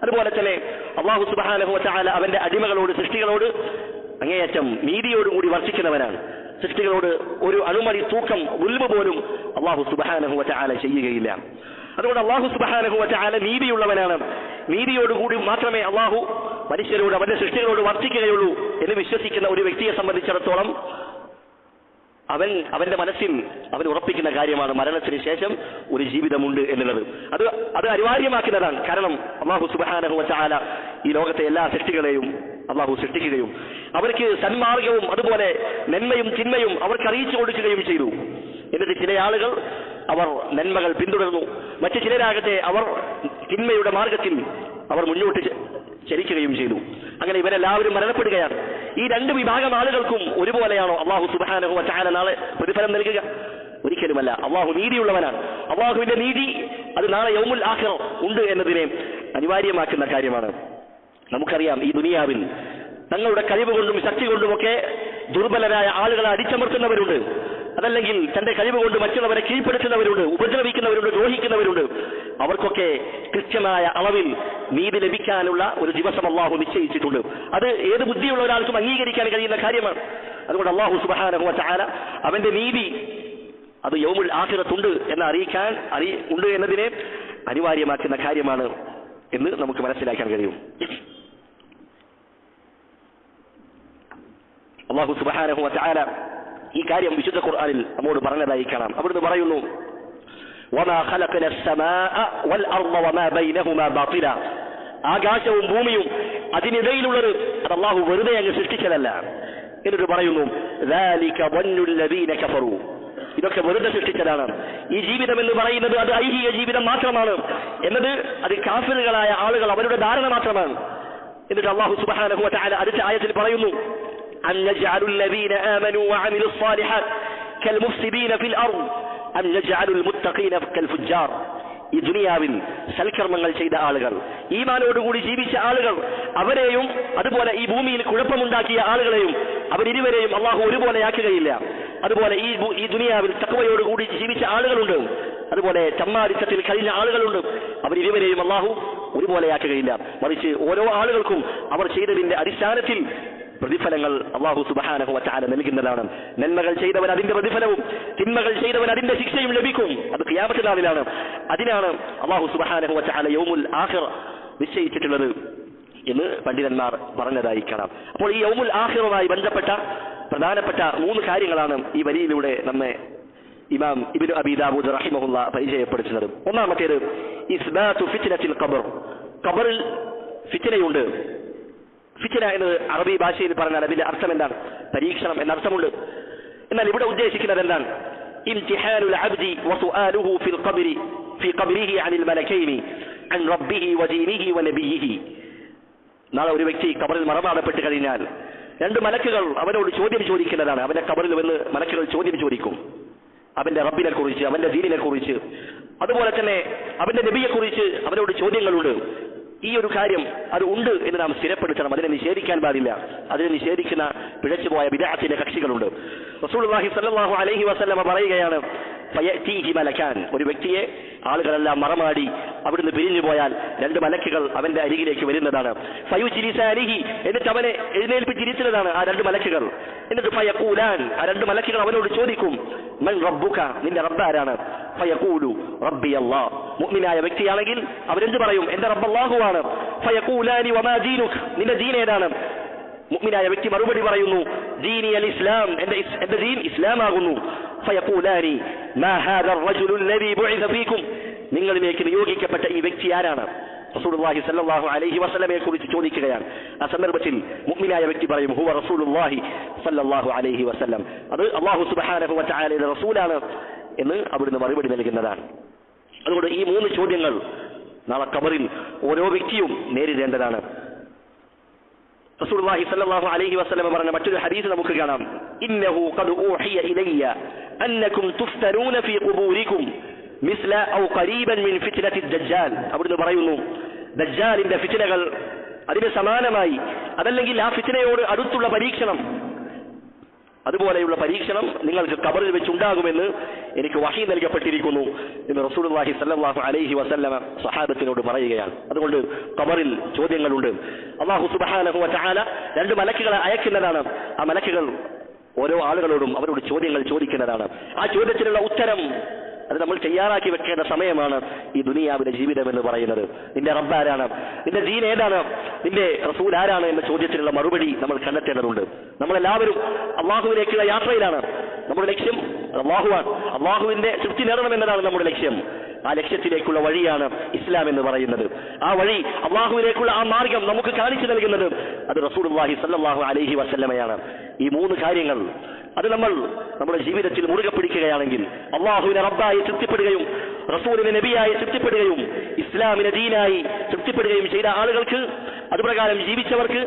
അതുപോലെ തന്നെ അല്ലാഹു സുബ്ഹാനഹു വ തആല അവന്റെ അടിമകളോട്, സൃഷ്ടികളോട് അങ്ങേയറ്റം നീതിയോടുകൂടി വർത്തിക്കുന്നവനാണ്. സൃഷ്ടികളോട് ഒരു അണുമണി തൂക്കം ഉൽമ പോലും അല്ലാഹു സുബ്ഹാനഹു വ തആല ചെയ്യുകയില്ല. അതുകൊണ്ട് അല്ലാഹു സുബ്ഹാനഹു വ തആല നീതിയുള്ളവനാണ്. നീതിയോടുകൂടി മാത്രമേ അല്ലാഹു മനുഷ്യരോട്, അവന്റെ സൃഷ്ടികളോട് വർത്തിക്കുകയുള്ളൂ എന്ന് വിശ്വസിക്കുന്ന ഒരു വ്യക്തിയെ സംബന്ധിച്ചിടത്തോളം അവന്റെ മനസ്സിൽ അവൻ ഉറപ്പിക്കുന്ന കാര്യമാണ് മരണത്തിന് ശേഷം ഒരു ജീവിതമുണ്ട് എന്നുള്ളത്. അത് അനിവാര്യമാക്കുന്നതാണ്. കാരണം അല്ലാഹു സുബ്ഹാനഹു വ തആല ഈ ലോകത്തെ എല്ലാ സൃഷ്ടികളെയും അല്ലാഹു സൃഷ്ടിക്കുകയും അവർക്ക് സന്മാർഗവും അതുപോലെ നന്മയും തിന്മയും അവർക്ക് അറിയിച്ചു കൊടുക്കുകയും ചെയ്തു. എന്നിട്ട് ചില ആളുകൾ അവർ നന്മകൾ പിന്തുടർന്നു, മറ്റു ചിലരാകട്ടെ അവർ തിന്മയുടെ മാർഗത്തിൽ അവർ മുന്നോട്ട് ചരിക്കുകയും ചെയ്തു. അങ്ങനെ ഇവരെല്ലാവരും മരണപ്പെടുകയാണ്. ഈ രണ്ട് വിഭാഗം ആളുകൾക്കും ഒരുപോലെയാണോ അല്ലാഹു സുബ്ഹാനഹു വ തആല നാളെ പ്രതിഫലം നൽകുക? ഒരിക്കലുമല്ല. അല്ലാഹു നീതിയുള്ളവനാണ്. അല്ലാഹുവിന്റെ നീതി അത് നാളെ യൗമുൽ ആഖിറ ഉണ്ട് എന്നതിനെ അനിവാര്യമാക്കുന്ന കാര്യമാണ്. നമുക്കറിയാം ഈ ദുനിയാവിൽ തങ്ങളുടെ കഴിവ് കൊണ്ടും ശക്തി കൊണ്ടുമൊക്കെ ദുർബലരായ ആളുകളെ അടിച്ചമർത്തുന്നവരുണ്ട്. അതല്ലെങ്കിൽ തന്റെ കഴിവ് കൊണ്ട് മറ്റുള്ളവരെ കീഴ്പ്പെടുത്തുന്നവരുണ്ട്, ഉപദ്രവിക്കുന്നവരുണ്ട്, ദ്രോഹിക്കുന്നവരുണ്ട്. അവർക്കൊക്കെ കൃത്യമായ അളവിൽ നീതി ലഭിക്കാനുള്ള ഒരു ദിവസം അല്ലാഹു നിശ്ചയിച്ചിട്ടുണ്ട്. അത് ഏത് ബുദ്ധിയുള്ള ഒരാൾക്കും അംഗീകരിക്കാൻ കഴിയുന്ന കാര്യമാണ്. അതുകൊണ്ട് അല്ലാഹു സുബ്ഹാനഹു വ തആല അവന്റെ നീതി അത് യൗമുൽ ആഖിറത്തുണ്ട് എന്ന് അറിയിക്കാൻ ഉണ്ട് എന്നതിനെ അനിവാര്യമാക്കുന്ന കാര്യമാണ് എന്ന് നമുക്ക് മനസ്സിലാക്കാൻ കഴിയും. അല്ലാഹു സുബ്ഹാനഹു വ തആല ഈ കാര്യം വിശുദ്ധ ഖുർആനിൽ നമ്മോട് പറഞ്ഞതായി കാണാം. അവിടുന്ന് പറയുന്നു, വമാ ഖലഖന അസ്സമാഅ വൽ അർള വമാ ബൈനഹുമാ ബാതില. ആകാശവും ഭൂമിയും അതിനിടയിലുള്ളത് അത് അല്ലാഹു വെറുതെ അങ്ങ് സൃഷ്ടിച്ചതല്ല. എന്നിട്ട് പറയുന്നു, ദാലിക വന്നുൽ ലദീന കഫറു. ഇതൊക്കെ വെറുതെ സൃഷ്ടിച്ചതാണ്. ഈ ജീവിതം എന്ന് പറയുന്നത് അത് ഐഹിക ജീവിതം മാത്രമാണ് എന്നത് അത് കാഫിറുകളായ ആളുകൾ അവരുടെ ധാരണ മാത്രമാണ്. എന്നിട്ട് അല്ലാഹു സുബ്ഹാനഹു വ തആല അടുത്ത ആയത്തിൽ പറയുന്നു, أن نجعل الذين آمنوا وعملوا الصالحات كالمفسدين في الأرض أم نجعل المتقين كالفجار. ഈ ദുനിയാവിൽ സൽക്കർമ്മങ്ങൾ ചെയ്ത ആളുകൾ, ഈമാനോടുകൂടി ജീവിച്ച ആളുകൾ, അവരെയും അതുപോലെ ഈ ഭൂമിയിൽ കുഴപ്പമുണ്ടാക്കിയ ആളുകളെയും അവരിരുവരെയും അല്ലാഹു ഒരുപോലെയാക്കുകയില്ല. അതുപോലെ ഈ ദുനിയാവിൽ തഖ്വയോടുകൂടി ജീവിച്ച ആളുകളുണ്ട്, അതുപോലെ ചമ്മാരിത്തത്തിൽ കഴിഞ്ഞ ആളുകളുണ്ട്. അവരിരുവരെയും അല്ലാഹു ഒരുപോലെയാക്കുകയില്ല. മറിച്ച് ഓരോ ആളുകൾക്കും അവർ ചെയ്തതിന്റെ അടിസ്ഥാനത്തിൽ പ്രതിഫലങ്ങൾ അല്ലാഹു സുബ്ഹാനഹു വ തആല നൽകുന്നതാണ്. നന്മകൾ ചെയ്തവൻ അതിന്റെ പ്രതിഫലവും തിന്മകൾ ചെയ്തവൻ അതിന്റെ ശിക്ഷയും ലഭിക്കും. അത് ഖിയാമത്ത് നാളിലാണ്. അതിനാണ് അല്ലാഹു സുബ്ഹാനഹു വ തആല യൗമുൽ ആഖിറ നിശ്ചയിച്ചിട്ടുള്ളത് എന്ന് പണ്ഡിതന്മാർ പറഞ്ഞതായി കാണാം. അപ്പോൾ ഈ യൗമുൽ ആഖിറയുമായി ബന്ധപ്പെട്ട പ്രധാനപ്പെട്ട 3 കാര്യങ്ങളാണ് ഈ വരിയിലൂടെ നമ്മെ ഇമാം ഇബ്നു അബീ ദാവൂദ് റഹിമഹുല്ലാ പരിചയപ്പെടുത്തുന്നത്. ഒന്നാമത്തേത് ഇസ്ബാതു ഫിത്നത്തിൽ ഖബർ. ഖബറിൽ ഫിത്നയുണ്ട്. ഫിത്ന എന്നത് അറബി ഭാഷയിൽ പറഞ്ഞാൽ അതിന്റെ അർത്ഥം എന്താണ്? പരീക്ഷണം എന്നർത്ഥമുണ്ട്. എന്നാൽ ഇവിടെ ഉദ്ദേശിക്കുന്നത് എന്താണ്? ഇംതിഹാനുൽ അബ്ദി വസുആലുഹു ഫിൽ ഖബ്രി ഫി ഖബ്രിഹി അനിൽ മലക്കൈനി അൻ റബ്ബിഹി വദീനിഹി വനബിയിഹി. നാളെ ഒരു വ്യക്തി ഖബറിൽ മറമാടപ്പെട്ട് കഴിഞ്ഞാൽ 2 മലക്കുകൾ അവനോട് ചോദ്യം ചോദിക്കുന്നതാണ്. അവന്റെ ഖബറിൽ വന്ന് മലക്കുകൾ ചോദ്യം ചോദിക്കും. അവന്റെ റബ്ബിനെ കുറിച്ച്, അവന്റെ ദീനിനെ കുറിച്ച്, അതുപോലെ തന്നെ അവന്റെ നബിയെ കുറിച്ച് അവനോട് ചോദ്യങ്ങളുണ്ട്. ഈ ഒരു കാര്യം അത് ഉണ്ട് എന്ന് നാം സ്ഥിരപ്പെടുത്തണം. അതിനെ നിഷേധിക്കാൻ പാടില്ല. അതിനെ നിഷേധിക്കുന്ന പിഴച്ചുപോയ ബിദ്അത്തിന്റെ കക്ഷികളുണ്ട്. റസൂലുള്ളാഹി സ്വല്ലല്ലാഹു അലൈഹി വസല്ലമ പറയുകയാണ്, ഫയഅതീഹി മലക്കാൻ. ഒരു വ്യക്തിയെ ആളുകളെല്ലാം മറമാടി അവിടുന്ന് പിരിഞ്ഞു പോയാൽ 2 മലക്കുകൾ അവന്റെ അരികിലേക്ക് വരുന്നതാണ്. ഫയുജ്ലിസാനിഹി, എന്നിട്ട് അവനെ എഴുന്നേൽപ്പിച്ചിരിക്കുന്നതാണ് ആ 2 മലക്കുകൾ. എന്നിട്ട് ഫയഖൂലാൻ, ആ 2 മലക്കുകൾ അവനോട് ചോദിക്കും, മൻ റബ്ബുക, നിന്റെ റബ്ബ് ആരാണ്? ഫയഖൂലു റബ്ബി അല്ലാഹ്. മുഅ്മിനായ വ്യക്തിയാണെങ്കിൽ അവരെന്ത് പറയും? എന്റെ റബ്ബ് അല്ലാഹുവാണ്. ഫയഖൂലാനി വമാ ദീനുക, നിന്റെ ദീൻ ഏതാണ്? മുഅ്മിനായ വ്യക്തി മറുപടി പറയുന്നു, ദീനി അൽ ഇസ്ലാം, എന്റെ ദീൻ ഇസ്ലാമാകുന്നു. ഫയഖൂലാനി മാ ഹാദാ അർ-റജുലു അല്ലദീ ബുഇസ ഫീകും, നിങ്ങളിലേക്ക് നിയോഗിക്കപ്പെട്ട ഈ വ്യക്തി ആരാണ്? റസൂലുള്ളാഹി സ്വല്ലല്ലാഹു അലൈഹി വസല്ലമയെ കുറിച്ച് ചോദിക്കുകയാണ്. ആ സന്ദർഭത്തിൽ മുഅ്മിനായ വ്യക്തി പറയും, ഹുവ റസൂലുള്ളാഹി സ്വല്ലല്ലാഹു അലൈഹി വസല്ലം, അത് അല്ലാഹു സുബ്ഹാനഹു വ തആലയുടെ റസൂലാണ് എന്ന് അവിടുന്ന് മറുപടി നൽകുന്നതാണ്. അതുകൊണ്ട് ഈ 3 ചോദ്യങ്ങൾ നാളെ ഖബറിൽ ഓരോ വ്യക്തിയും നേരിടേണ്ടതാണ്. റസൂലുള്ളാഹി സ്വല്ലല്ലാഹു അലൈഹി വസല്ലം പറഞ്ഞ മറ്റൊരു ഹദീസ് നമുക്ക് കാണാം, ഇന്നഹു ഖദ് ഊഹിയ ഇലയ്യ അന്നകും തുഫ്തനൂന ഫീ ഖുബൂരികും മിസ്ല ഔ ഖരീബൻ മിൻ ഫിത്നത്തി ദജ്ജാൽ. അവിടുന്ന് പറയുന്നു, ദജ്ജാലിന്റെ ഫിത്നകൾ അതിന് സമാനമായി, അതല്ലെങ്കിൽ ആ ഫിത്നയോട് അടുത്തുള്ള പരീക്ഷണം, അതുപോലെയുള്ള പരീക്ഷണം നിങ്ങൾക്ക് ഖബറിൽ വെച്ചുണ്ടാകുമെന്ന് എനിക്ക് വഹി നൽകപ്പെട്ടിരിക്കുന്നു എന്ന് റസൂലുള്ളാഹി സ്വല്ലല്ലാഹു അലൈഹി വസല്ലമ സ്വഹാബത്തിനോട് പറയുകയാണ്. അതുകൊണ്ട് ഖബറിൽ ചോദ്യങ്ങളുണ്ട്. അല്ലാഹു സുബ്ഹാനഹു വ തആല 2 മലക്കുകളെ അയക്കുന്നതാണ്. ആ മലക്കുകൾ ഓരോ ആളുകളോടും അവരോട് ചോദ്യങ്ങൾ ചോദിക്കുന്നതാണ്. ആ ചോദ്യത്തിനുള്ള ഉത്തരം അത് നമ്മൾ തയ്യാറാക്കി വെക്കേണ്ട സമയമാണ് ഈ ദുനിയാവിലെ ജീവിതം എന്ന് പറയുന്നത്. നിന്റെ റബ്ബ് ആരാണ്? നിന്റെ ദീൻ ഏതാണ്? നിന്റെ റസൂൽ ആരാണ് എന്ന ചോദ്യത്തിനുള്ള മറുപടി നമ്മൾ കണ്ടെത്തേണ്ടതുണ്ട്. നമ്മളെല്ലാവരും അള്ളാഹുവിലേക്കുള്ള യാത്രയിലാണ്. നമ്മുടെ ലക്ഷ്യം അള്ളാഹുവാണ്. അള്ളാഹുവിന്റെ തൃപ്തി നേടണം എന്നതാണ് നമ്മുടെ ലക്ഷ്യം. ആ ലക്ഷ്യത്തിലേക്കുള്ള വഴിയാണ് ഇസ്ലാം എന്ന് പറയുന്നത്. ആ വഴി, അള്ളാഹുവിലേക്കുള്ള ആ മാർഗം നമുക്ക് കാണിച്ചു നൽകുന്നത് അത് റസൂലുള്ളാഹി സ്വല്ലല്ലാഹു അലൈഹി വസല്ലമയാണ്. ഈ 3 കാര്യങ്ങൾ അത് നമ്മൾ നമ്മുടെ ജീവിതത്തിൽ മുറുകെ പിടിക്കുകയാണെങ്കിൽ അള്ളാഹുവിനെ റബ്ബായി തൃപ്തിപ്പെടുകയും റസൂലിനെ നബിയായി തൃപ്തിപ്പെടുകയും ഇസ്ലാമിനെ ദീനായി തൃപ്തിപ്പെടുകയും ചെയ്ത ആളുകൾക്ക്, അതുപ്രകാരം ജീവിച്ചവർക്ക്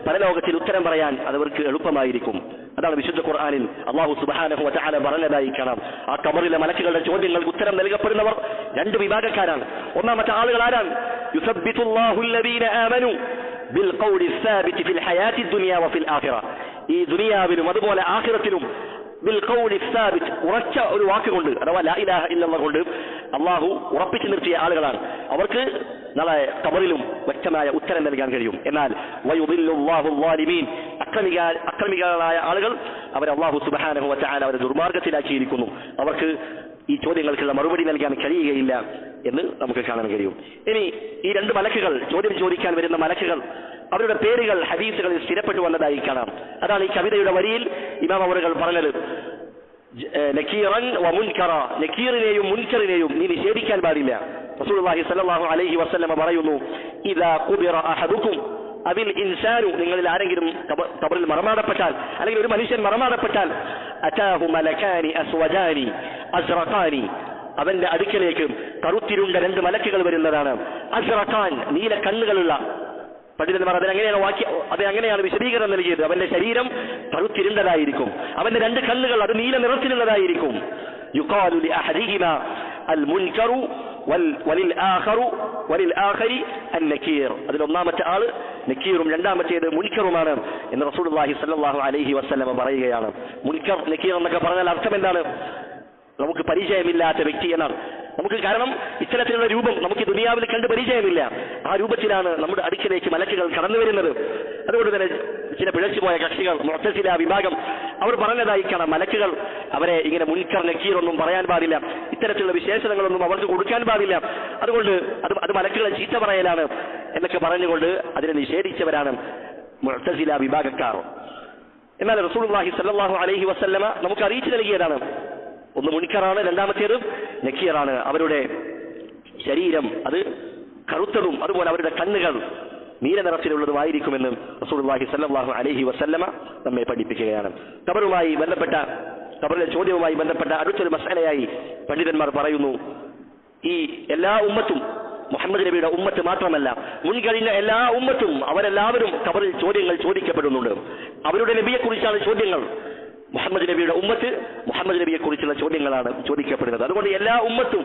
പരലോകത്തിൽ ഉത്തരം പറയാൻ അതവർക്ക് എളുപ്പമായിരിക്കും. അതാണ് വിശുദ്ധ ഖുർആനിൽ അല്ലാഹു സുബ്ഹാനഹു വ തആല പറഞ്ഞതായി കാണാം. ആ ഖബറിലെ മലക്കുകളുടെ ചോദ്യങ്ങൾക്ക് ഉത്തരം നൽകപ്പെടുന്നവർ 2 വിഭാഗക്കാരാണ്. ഒന്നാമത്തെ ആളുകൾ ആരാണ്? യുസബ്ബിതുല്ലാഹു അല്ലദീന ആമനു ബിൽ ഖൗലി സാബിതി ഫിൽ ഹയാത്തി ദുനിയ വഫിൽ ആഖിറ. ഈ ദുനിയാവിലും അതുപോലെ ആഖിറത്തിലും ബിൽ ഖൗലി സാബിത്, ഉറച്ച ഒരു വാക്കുകൊണ്ട്, അഥവാ ലാ ഇലാഹ ഇല്ലല്ലാഹ് കൊണ്ട് അല്ലാഹു ഉറപ്പിച്ചു നിർത്തിയ ആളുകളാണ്. അവർക്ക് നാളെ ഖബറിലും വ്യക്തമായ ഉത്തരം നൽകാൻ കഴിയും. എന്നാൽ വയുദില്ലുല്ലാഹു ളാലിമീൻ, അക്രമികളായ ആളുകൾ അവരെ അല്ലാഹു സുബ്ഹാനഹു വ തആല അവരെ ദുർമാർഗത്തിലാക്കിയിരിക്കുന്നു. അവർക്ക് ഈ ചോദ്യങ്ങൾക്കുള്ള മറുപടി നൽകാൻ കഴിയുകയില്ല എന്ന് നമുക്ക് കാണാൻ കഴിയും. ഇനി ഈ 2 മലക്കുകൾ, ചോദ്യം ചോദിക്കാൻ വരുന്ന മലക്കുകൾ, അവരുടെ പേരുകൾ ഹദീസുകളിൽ സ്ഥിരപ്പെട്ടു വന്നതായി കാണാം. അതാണ് ഈ കവിതയുടെ വരിയിൽ ഇമാം അവറുകൾ പറഞ്ഞത്. നക്കീറൻ വ മുൻകറ, നക്കീറിനെയും മുൻകറിനെയും നീ നിഷേധിക്കാൻ പാടില്ല. റസൂലുള്ളാഹി സ്വല്ലല്ലാഹു അലൈഹി വസല്ലമ പറയുന്നു, ഇദാ ഖുബിറ അഹദുക്കും അബിൽ ഇൻസാനു, നിങ്ങളിൽ ആരെങ്കിലും ഖബറിൽ മറമാടപ്പെട്ടാൽ, അല്ലെങ്കിൽ ഒരു മനുഷ്യൻ മറമാടപ്പെട്ടാൽ, അതാഹു മലകാനി അസ്വജാനി അസ്റഖാനി, അവന്റെ അടുക്കലേക്ക് കറുത്തിരുണ്ട 2 മലക്കുകൾ വരുന്നതാണ്. അസ്റഖാൻ, നീല കണ്ണുകളുള്ള. പണ്ഡിതന്മാർ അങ്ങനെയാണ് വിശദീകരണം നൽകിയത്. അവന്റെ ശരീരം കറുത്തിരുണ്ടതായിരിക്കും, അവന്റെ 2 കണ്ണുകൾ അത് നീല നിറത്തിലുള്ളതായിരിക്കും. യുഖാലു ലി അഹദിഹിമാ അൽ മുൻകറു വലിൽ ആഖരി അൻ നകീർ. അതിൽ ഒന്നാമത്തെ ആള് നക്കീറും രണ്ടാമത്തേത് മുൻകറുമാണ് എന്ന് റസൂലുള്ളാഹി സ്വല്ലല്ലാഹു അലൈഹി വസല്ലം പറയുകയാണ്. മുൻകർ, നക്കീർ എന്നൊക്കെ പറഞ്ഞാൽ അർത്ഥം എന്താണ്? നമുക്ക് പരിചയമില്ലാത്ത വ്യക്തി എന്നാണ്. നമുക്ക് കാരണം ഇത്തരത്തിലുള്ള രൂപം നമുക്ക് ദുനിയാവിൽ കണ്ട് പരിചയമില്ല. ആ രൂപത്തിലാണ് നമ്മുടെ അടുക്കിലേക്ക് മലക്കുകൾ കടന്നു വരുന്നത്. അതുകൊണ്ട് തന്നെ ചില പിഴച്ചുപോയ കക്ഷികൾ, മുഅ്തസില വിഭാഗം, അവർ പറഞ്ഞതായി കാണാം, മലക്കുകൾ അവരെ ഇങ്ങനെ മുൻകർ നക്കീർ ഒന്നും പറയാൻ പാടില്ല, ഇത്തരത്തിലുള്ള വിശേഷണങ്ങളൊന്നും അവർക്ക് കൊടുക്കാൻ പാടില്ല, അതുകൊണ്ട് അത് മലക്കുകളെ ചീത്ത പറയലാണ് എന്നൊക്കെ പറഞ്ഞുകൊണ്ട് അതിനെ നിഷേധിച്ചവരാണ് മുഅ്തസില വിഭാഗക്കാർ. എന്നാൽ റസൂലുള്ളാഹി സ്വല്ലല്ലാഹു അലൈഹി വസല്ലമ നമുക്ക് അറിയിച്ചു നൽകിയതാണ്. ഒന്ന് മുൻകറാണ്, രണ്ടാമത്തേത് നക്കീറാണ്. അവരുടെ ശരീരം അത് കറുത്തതും അതുപോലെ അവരുടെ കണ്ണുകൾ നീല നിറത്തിലുള്ളതുമായിരിക്കുമെന്ന് റസൂലുള്ളാഹി സ്വല്ലല്ലാഹു അലൈഹി വസല്ലമ നമ്മെ പഠിപ്പിക്കുകയാണ്. ഖബറുമായി ബന്ധപ്പെട്ട, ഖബറിലെ ചോദ്യവുമായി ബന്ധപ്പെട്ട അടുത്തൊരു മസ്അലയായി പണ്ഡിതന്മാർ പറയുന്നു, ഈ എല്ലാ ഉമ്മത്തും, മുഹമ്മദ് നബിയുടെ ഉമ്മത്ത് മാത്രമല്ല, മുൻകഴിഞ്ഞ എല്ലാ ഉമ്മത്തും അവരെല്ലാവരും ഖബറിൽ ചോദ്യങ്ങൾ ചോദിക്കപ്പെടുന്നുണ്ട്. അവരുടെ നബിയെക്കുറിച്ചാണ് ചോദ്യങ്ങൾ. മുഹമ്മദ് നബിയുടെ ഉമ്മത്ത് മുഹമ്മദ് നബിയെ കുറിച്ചുള്ള ചോദ്യങ്ങളാണ് ചോദിക്കപ്പെടുന്നത്. അതുകൊണ്ട് എല്ലാ ഉമ്മത്തും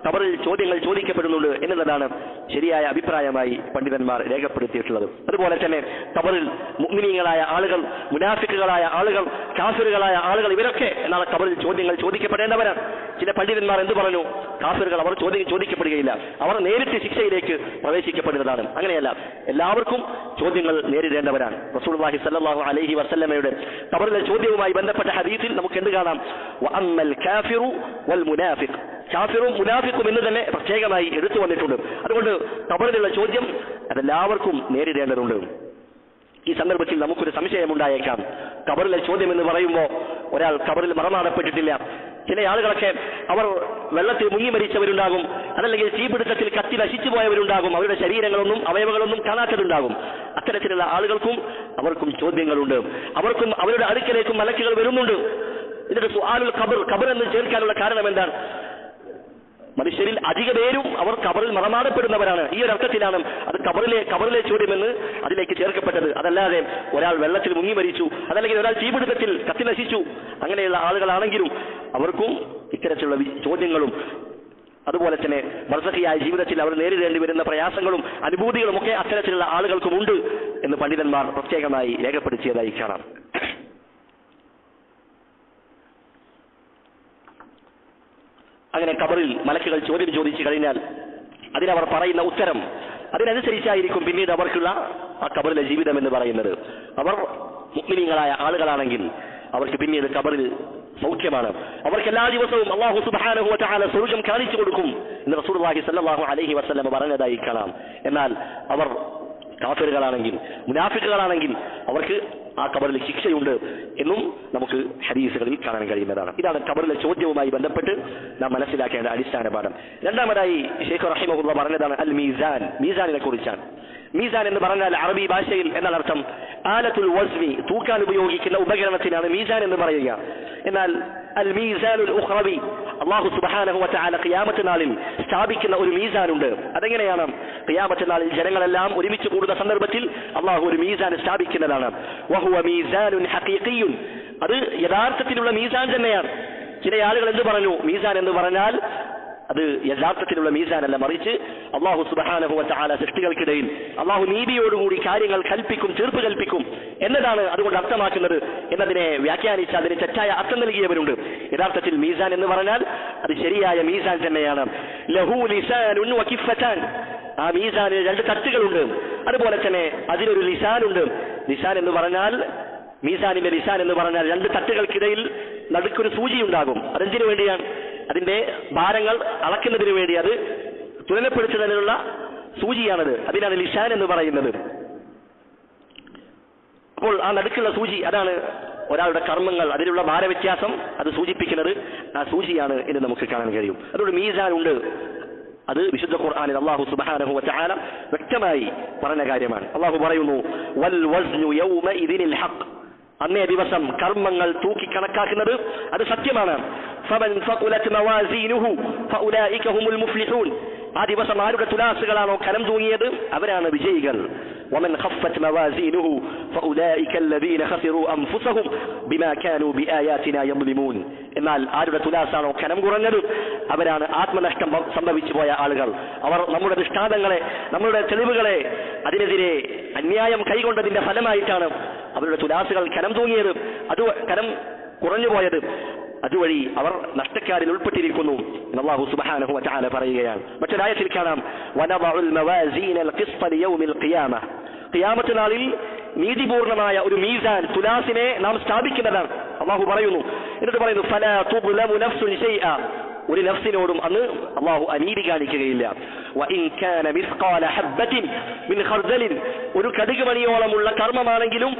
ഖബറിൽ ചോദ്യങ്ങൾ ചോദിക്കപ്പെടുന്നുണ്ട് എന്നുള്ളതാണ് ശരിയായ അഭിപ്രായമായി പണ്ഡിതന്മാർ രേഖപ്പെടുത്തിയിട്ടുള്ളത്. അതുപോലെ തന്നെ ഖബറിൽ മുഅ്മിനീങ്ങളായ ആളുകൾ, മുനാഫിക്കുകളായ ആളുകൾ, കാഫിറുകളായ ആളുകൾ, ഇവരൊക്കെ നാളെ ഖബറിൽ ചോദ്യങ്ങൾ ചോദിക്കപ്പെടേണ്ടവരാണ്. ചില പണ്ഡിതന്മാർ എന്ത് പറഞ്ഞു? കാഫിറുകൾ അവർ ചോദിക്കപ്പെടുകയില്ല, അവർ നേരിട്ട് ശിക്ഷയിലേക്ക് പ്രവേശിക്കപ്പെടുന്നതാണ്. അങ്ങനെയല്ല, എല്ലാവർക്കും ചോദ്യങ്ങൾ നേരിടേണ്ടവരാണ്. റസൂലുള്ളാഹി സ്വല്ലല്ലാഹു അലൈഹി വസല്ലമയുടെ ഖബറിലെ ചോദ്യവുമായി ബന്ധപ്പെട്ട ഹദീസിൽ നമുക്ക് എന്ത് കാണാം? വഅമ്മൽ കാഫിറു വൽ മുനാഫിഖ്, കാഫിറും മുനാഫിഖും എന്ന് തന്നെ പ്രത്യേകമായി എടുത്തു വന്നിട്ടുണ്ട്. അതുകൊണ്ട് ഖബറിലുള്ള ചോദ്യം അതെല്ലാവർക്കും നേരിടേണ്ടതുണ്ട്. ഈ സന്ദർഭത്തിൽ നമുക്കൊരു സംശയമുണ്ടായേക്കാം. ഖബറിലെ ചോദ്യം എന്ന് പറയുമ്പോൾ ഒരാൾ ഖബറിൽ മറമാടപ്പെട്ടിട്ടില്ല, ചില ആളുകളൊക്കെ അവർ വെള്ളത്തിൽ മുങ്ങി മരിച്ചവരുണ്ടാകും, അതല്ലെങ്കിൽ തീപിടുത്തത്തിൽ കത്തി നശിച്ചു പോയവരുണ്ടാകും, അവരുടെ ശരീരങ്ങളൊന്നും അവയവങ്ങളൊന്നും കാണാത്തതുണ്ടാകും. അത്തരത്തിലുള്ള ആളുകൾക്കും അവർക്കും ചോദ്യങ്ങളുണ്ട്. അവർക്കും അവരുടെ അടുക്കലേക്കും മലക്കുകൾ വരുന്നുണ്ട്. ഇതിന്റെ സുആലുൽ ഖബർ, ഖബർ എന്ന് ചേർക്കാനുള്ള കാരണം എന്താണ്? മനുഷ്യരിൽ അധിക പേരും അവർ ഖബറിൽ മറമാടപ്പെടുന്നവരാണ്. ഈ ഒരു അർത്ഥത്തിലാണ് അത് ഖബറിലെ ചോദ്യമെന്ന് അതിലേക്ക് ചേർക്കപ്പെട്ടത്. അതല്ലാതെ ഒരാൾ വെള്ളത്തിൽ മുങ്ങി മരിച്ചു, അതല്ലെങ്കിൽ ഒരാൾ തീപിടുത്തത്തിൽ കത്തി നശിച്ചു, അങ്ങനെയുള്ള ആളുകളാണെങ്കിലും അവർക്കും ഇത്തരത്തിലുള്ള ചോദ്യങ്ങളും അതുപോലെ തന്നെ ബർസഖിയായ ജീവിതത്തിൽ അവർ നേരിടേണ്ടി വരുന്ന പ്രയാസങ്ങളും അനുഭൂതികളും ഒക്കെ അത്തരത്തിലുള്ള ആളുകൾക്കുമുണ്ട് എന്ന് പണ്ഡിതന്മാർ പ്രത്യേകമായി രേഖപ്പെടുത്തിയതായി കാണാം. അങ്ങനെ ഖബറിൽ മലക്കുകൾ ചോദ്യം ചോദിച്ചു കഴിഞ്ഞാൽ അതിനവർ പറയുന്ന ഉത്തരം അതിനനുസരിച്ചായിരിക്കും പിന്നീട് അവർക്കുള്ള ആ ഖബറിലെ ജീവിതം എന്ന് പറയുന്നത്. അവർ മുഅ്മിനീങ്ങളായ ആളുകളാണെങ്കിൽ അവർക്ക് പിന്നീട് ഖബറിൽ സൗഖ്യമാണ്. അവർക്ക് എല്ലാ ദിവസവും അല്ലാഹു സുബ്ഹാനഹു വ തആല സ്വർഗ്ഗം കാണിച്ചു കൊടുക്കും എന്ന് റസൂലുള്ളാഹി സ്വല്ലല്ലാഹു അലൈഹി വസല്ലം പറഞ്ഞതായി കാണാം. എന്നാൽ അവർ കാഫിറുകളാണെങ്കിൽ, മുനാഫിക്കുകളാണെങ്കിൽ അവർക്ക് ആ ഖബറിൽ ശിക്ഷയുണ്ട് എന്നും നമുക്ക് ഹദീസുകളിൽ കാണാൻ കഴിയുന്നതാണ്. ഇതാണ് ഖബറിലെ ചോദ്യവുമായി ബന്ധപ്പെട്ട് നാം മനസ്സിലാക്കേണ്ട അടിസ്ഥാന പാഠം. രണ്ടാമതായി ശൈഖ് റഹിമഹുല്ലാഹ് പറഞ്ഞതാണ് അൽ മീസാൻ, മീസാനിനെ കുറിച്ചാണ്. മീസാൻ എന്ന് പറഞ്ഞാൽ അറബി ഭാഷയിൽ എന്നാൽ അർത്ഥം ആലത്തുൽ വസ്മി, തൂക്കാൻ ഉപയോഗിക്കുന്ന ഉപകരണത്തിനാണ് മീസാൻ എന്ന് പറയുക. എന്നാൽ അൽ മീസാനുൽ ഉഖ്റവി, അല്ലാഹു സുബ്ഹാനഹു വ തആല ഖിയാമത്ത് നാളിൽ സ്ഥാപിക്കുന്ന ഒരു മീസാനുണ്ട്. അതെങ്ങനെയാണ്? ഖിയാമത്ത് നാളിൽ ജനങ്ങളെല്ലാം ഒരുമിച്ച് കൂടുന്ന സന്ദർഭത്തിൽ അല്ലാഹു ഒരു മീസാൻ സ്ഥാപിക്കുന്നതാണ്. വഹുവ മീസാനുൻ ഹഖീഖിയുൻ, അത് യഥാർത്ഥത്തിലുള്ള മീസാൻ തന്നെയാണ്. ചില ആളുകൾ എന്ത് പറഞ്ഞു? മീസാൻ എന്ന് പറഞ്ഞാൽ അത് യഥാർത്ഥത്തിലുള്ള മീസാനല്ല, മറിച്ച് അല്ലാഹു സുബ്ഹാനഹു വ തആല സൃഷ്ടികൾക്കിടയിൽ അല്ലാഹു നീതിയോടുകൂടി കാര്യങ്ങൾ കൽപ്പിക്കും, തീർപ്പ് കൽപ്പിക്കും എന്നതാണ് അതുകൊണ്ട് അർത്ഥമാക്കുന്നത് എന്നതിനെ വ്യാഖ്യാനിച്ച് അതിന് തെറ്റായ അർത്ഥം നൽകിയവരുണ്ട്. യഥാർത്ഥത്തിൽ മീസാൻ എന്ന് പറഞ്ഞാൽ അത് ശരിയായ മീസാൻ തന്നെയാണ്. ലഹു ലിസാനുൻ വ കിഫ്ഫതാൻ, ആ മീസാനിന് രണ്ട് തട്ടുകളുണ്ട്, അതുപോലെ തന്നെ അതിനൊരു ലിസാനുണ്ട്. ലിസാൻ എന്ന് പറഞ്ഞാൽ, മീസാനിന്റെ ലിസാൻ എന്ന് പറഞ്ഞാൽ രണ്ട് തട്ടുകൾക്കിടയിൽ നടുക്കൊരു സൂചി ഉണ്ടാകും. അതെന്തിനു വേണ്ടിയാണ്? അതിന്റെ ഭാരങ്ങൾ അളക്കുന്നതിന് വേണ്ടി, അത് തുലനപ്പെടുത്തുന്നതിനുള്ള സൂചിയാണത്, അതിനാണ് ലിസാൻ എന്ന് പറയുന്നത്. അപ്പോൾ ആ നടുക്കുള്ള സൂചി, അതാണ് ഒരാളുടെ കർമ്മങ്ങൾ, അതിലുള്ള ഭാരവ്യത്യാസം അത് സൂചിപ്പിക്കുന്നത്, ആ സൂചിയാണ് എന്ന് നമുക്ക് കാണാൻ കഴിയും. അതുകൊണ്ട് മീസാൻ ഉണ്ട്, അത് വിശുദ്ധ ഖുർആനിൽ അല്ലാഹു സുബ്ഹാനഹു വ തആല വ്യക്തമായി പറഞ്ഞ കാര്യമാണ്. അല്ലാഹു പറയുന്നു വൽ വസ്നു യൗമഇദിനിൽ ഹഖ്, അന്നേ ദിവസം കർമ്മങ്ങൾ തൂക്കി കണക്കാക്കുന്നത് അത് സത്യമാണ്. ഫമൻ ഫഖുലത് മവാസീനുഹു ഫഉലൈക ഹുമുൽ മുഫ്ലിഹൂൻ, ആ ദിവസം ആരുടെ തുലാസുകളാണോ കനം തൂങ്ങിയത് അവരാണ് വിജയികൾ. വമൻ ഖഫ്ഫത് മവാസീനുഹു ഫഉലൈക അല്ലദീന ഖസിറു അൻഫുസഹും ബിമാ കാനൂ ബിആയാതിനാ യദ്ലിമൂൻ, എന്നാൽ ആരുടെ തുലാസാണോ കനം കുറഞ്ഞത് അവരാണ് ആത്മനഷ്ടം സംഭവിച്ചു പോയ ആളുകൾ. അവർ നമ്മുടെ ദൃഷ്ടാന്തങ്ങളെ, നമ്മുടെ തെളിവുകളെ അതിനെതിരെ അന്യായം കൈകൊണ്ടതിന്റെ ഫലമായിട്ടാണ് അവരുടെ തുലാസുകൾ കനം തൂങ്ങിയത്, അത് കനം കുറഞ്ഞുപോയത്. അതുവഴി അവർ നഷ്ടക്കാരിൽ ഉൾപ്പെട്ടിരിക്കുന്നു എന്ന് അല്ലാഹു സുബ്ഹാനഹു വ തആല പറയുകയാണ്. മറ്റൊരായത്തിൽ കാണാം വനദഉൽ മവാസീനൽ ഖിസ്ത ലിയൗമിൽ ഖിയാമ, ഖിയാമത്ത് നാളിൽ നീതിപൂർണമായ ഒരു മീസാൻ, തുലാസിനെ നാം സ്ഥാപിക്കുന്നതാണ്. അല്ലാഹു പറയുന്നു, എന്നിട്ട് പറയുന്നു ഫലാ തുബ്ലമു നഫ്സുൻ ശൈഅ, ഒരു നഫ്സിനോടും അന്ന് അല്ലാഹു അനീതി കാണിക്കുകയില്ല. വഇൻ കാന മിസ്ഖാല ഹബ്ബത്തിൻ മിൻ ഖർദലിൻ, ഒരു കടുക് മണിയോളമുള്ള കർമ്മമാണെങ്കിലും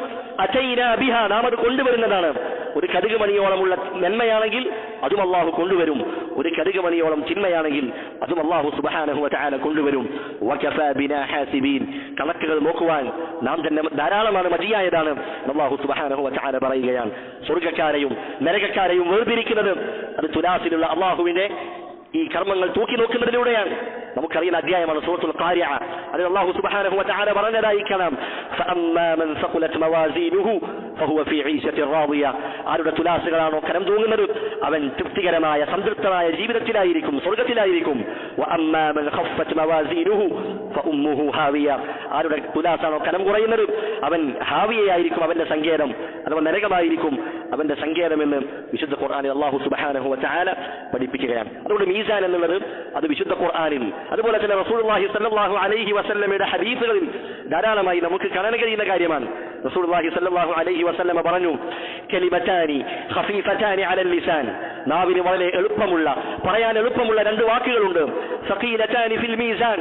അതൈനാ ബിഹാ, നാം അത് കൊണ്ടുവരുന്നതാണ്. ഒരു കടുക് മണിയോളമുള്ള നന്മയാണെങ്കിൽ അതും അല്ലാഹു കൊണ്ടുവരും, ഒരു കടുക് മണിയോളം തിന്മയാണെങ്കിൽ അതും അല്ലാഹു സുബ്ഹാനഹു വ തആല കൊണ്ടുവരും. വകഫാ ബിനാ ഹാസിബീൻ, കണക്കുകൾ നോക്കുവാൻ നാം തന്നെ ധാരാളമാണ്, മതിയായതാണ് അല്ലാഹു സുബ്ഹാനഹു വ തആല പറയുകയാണ്. സ്വർഗ്ഗക്കാരെയും നരകക്കാരെയും വേർതിരിക്കുന്നത് അത് തുലാസിലുള്ള അല്ലാഹുവിന്റെ ഈ കർമ്മങ്ങൾ തൂക്കി നോക്കുന്നതിലൂടെയാണ്. നമുക്കറിയുന്ന അധ്യായമാണ് സൂറത്തുൽ ഖാരിഅ. അതിൽ അല്ലാഹു സുബ്ഹാനഹു വ തആല പറഞ്ഞതായി കാണാം ഫഅമ്മാ മൻ സഖുലത് മവാസീനുഹു ഫഹുവ ഫീ ഈശത്തിർ റാദിയ, ആരുടെ തുലാസുകളാണോ കനം തൂങ്ങുന്നത് അവൻ തൃപ്തികരമായ സംതൃപ്തമായ ജീവിതത്തിലായിരിക്കും, സ്വർഗ്ഗത്തിലായിരിക്കും. വഅമ്മാ മൻ ഖഫ്ഫത് മവാസീനുഹു ഫഉമ്മുഹു ഹാവിയ, ആരുടെ തുലാസാണോ കനം കുറയുന്നത് അവൻ ഹാവിയയായിരിക്കും, അവന്റെ സങ്കേതം അഥവാ നരകമായിരിക്കും അവന്റെ സങ്കേതമെന്ന് വിശുദ്ധ ഖുർആനിൽ അല്ലാഹു സുബ്ഹാനഹു വ തആല പഠിപ്പിക്കുകയാണ്. അതുകൊണ്ട് മീസാൻ എന്നുള്ളത് അത് വിശുദ്ധ ഖുർആനിൽ, അതുപോലെ തന്നെ റസൂലുള്ളാഹി സ്വല്ലല്ലാഹു അലൈഹി വസല്ലമയുടെ ഹദീസുകളിൽ ധാരാളമായി നമുക്ക് കാണാൻ കഴിയുന്ന കാര്യമാണ്. റസൂലുള്ളാഹി സ്വല്ലല്ലാഹു അലൈഹി വസല്ലമ പറഞ്ഞു കലിമതാനി ഖഫീഫതാനി അലൽ ലിസാൻ, നാവിന് വളരെ എളുപ്പമുള്ള, പറയാൻ എളുപ്പമുള്ള രണ്ട് വാക്കുകളുണ്ട്. സഖീലതാനി ഫിൽ മീസാൻ,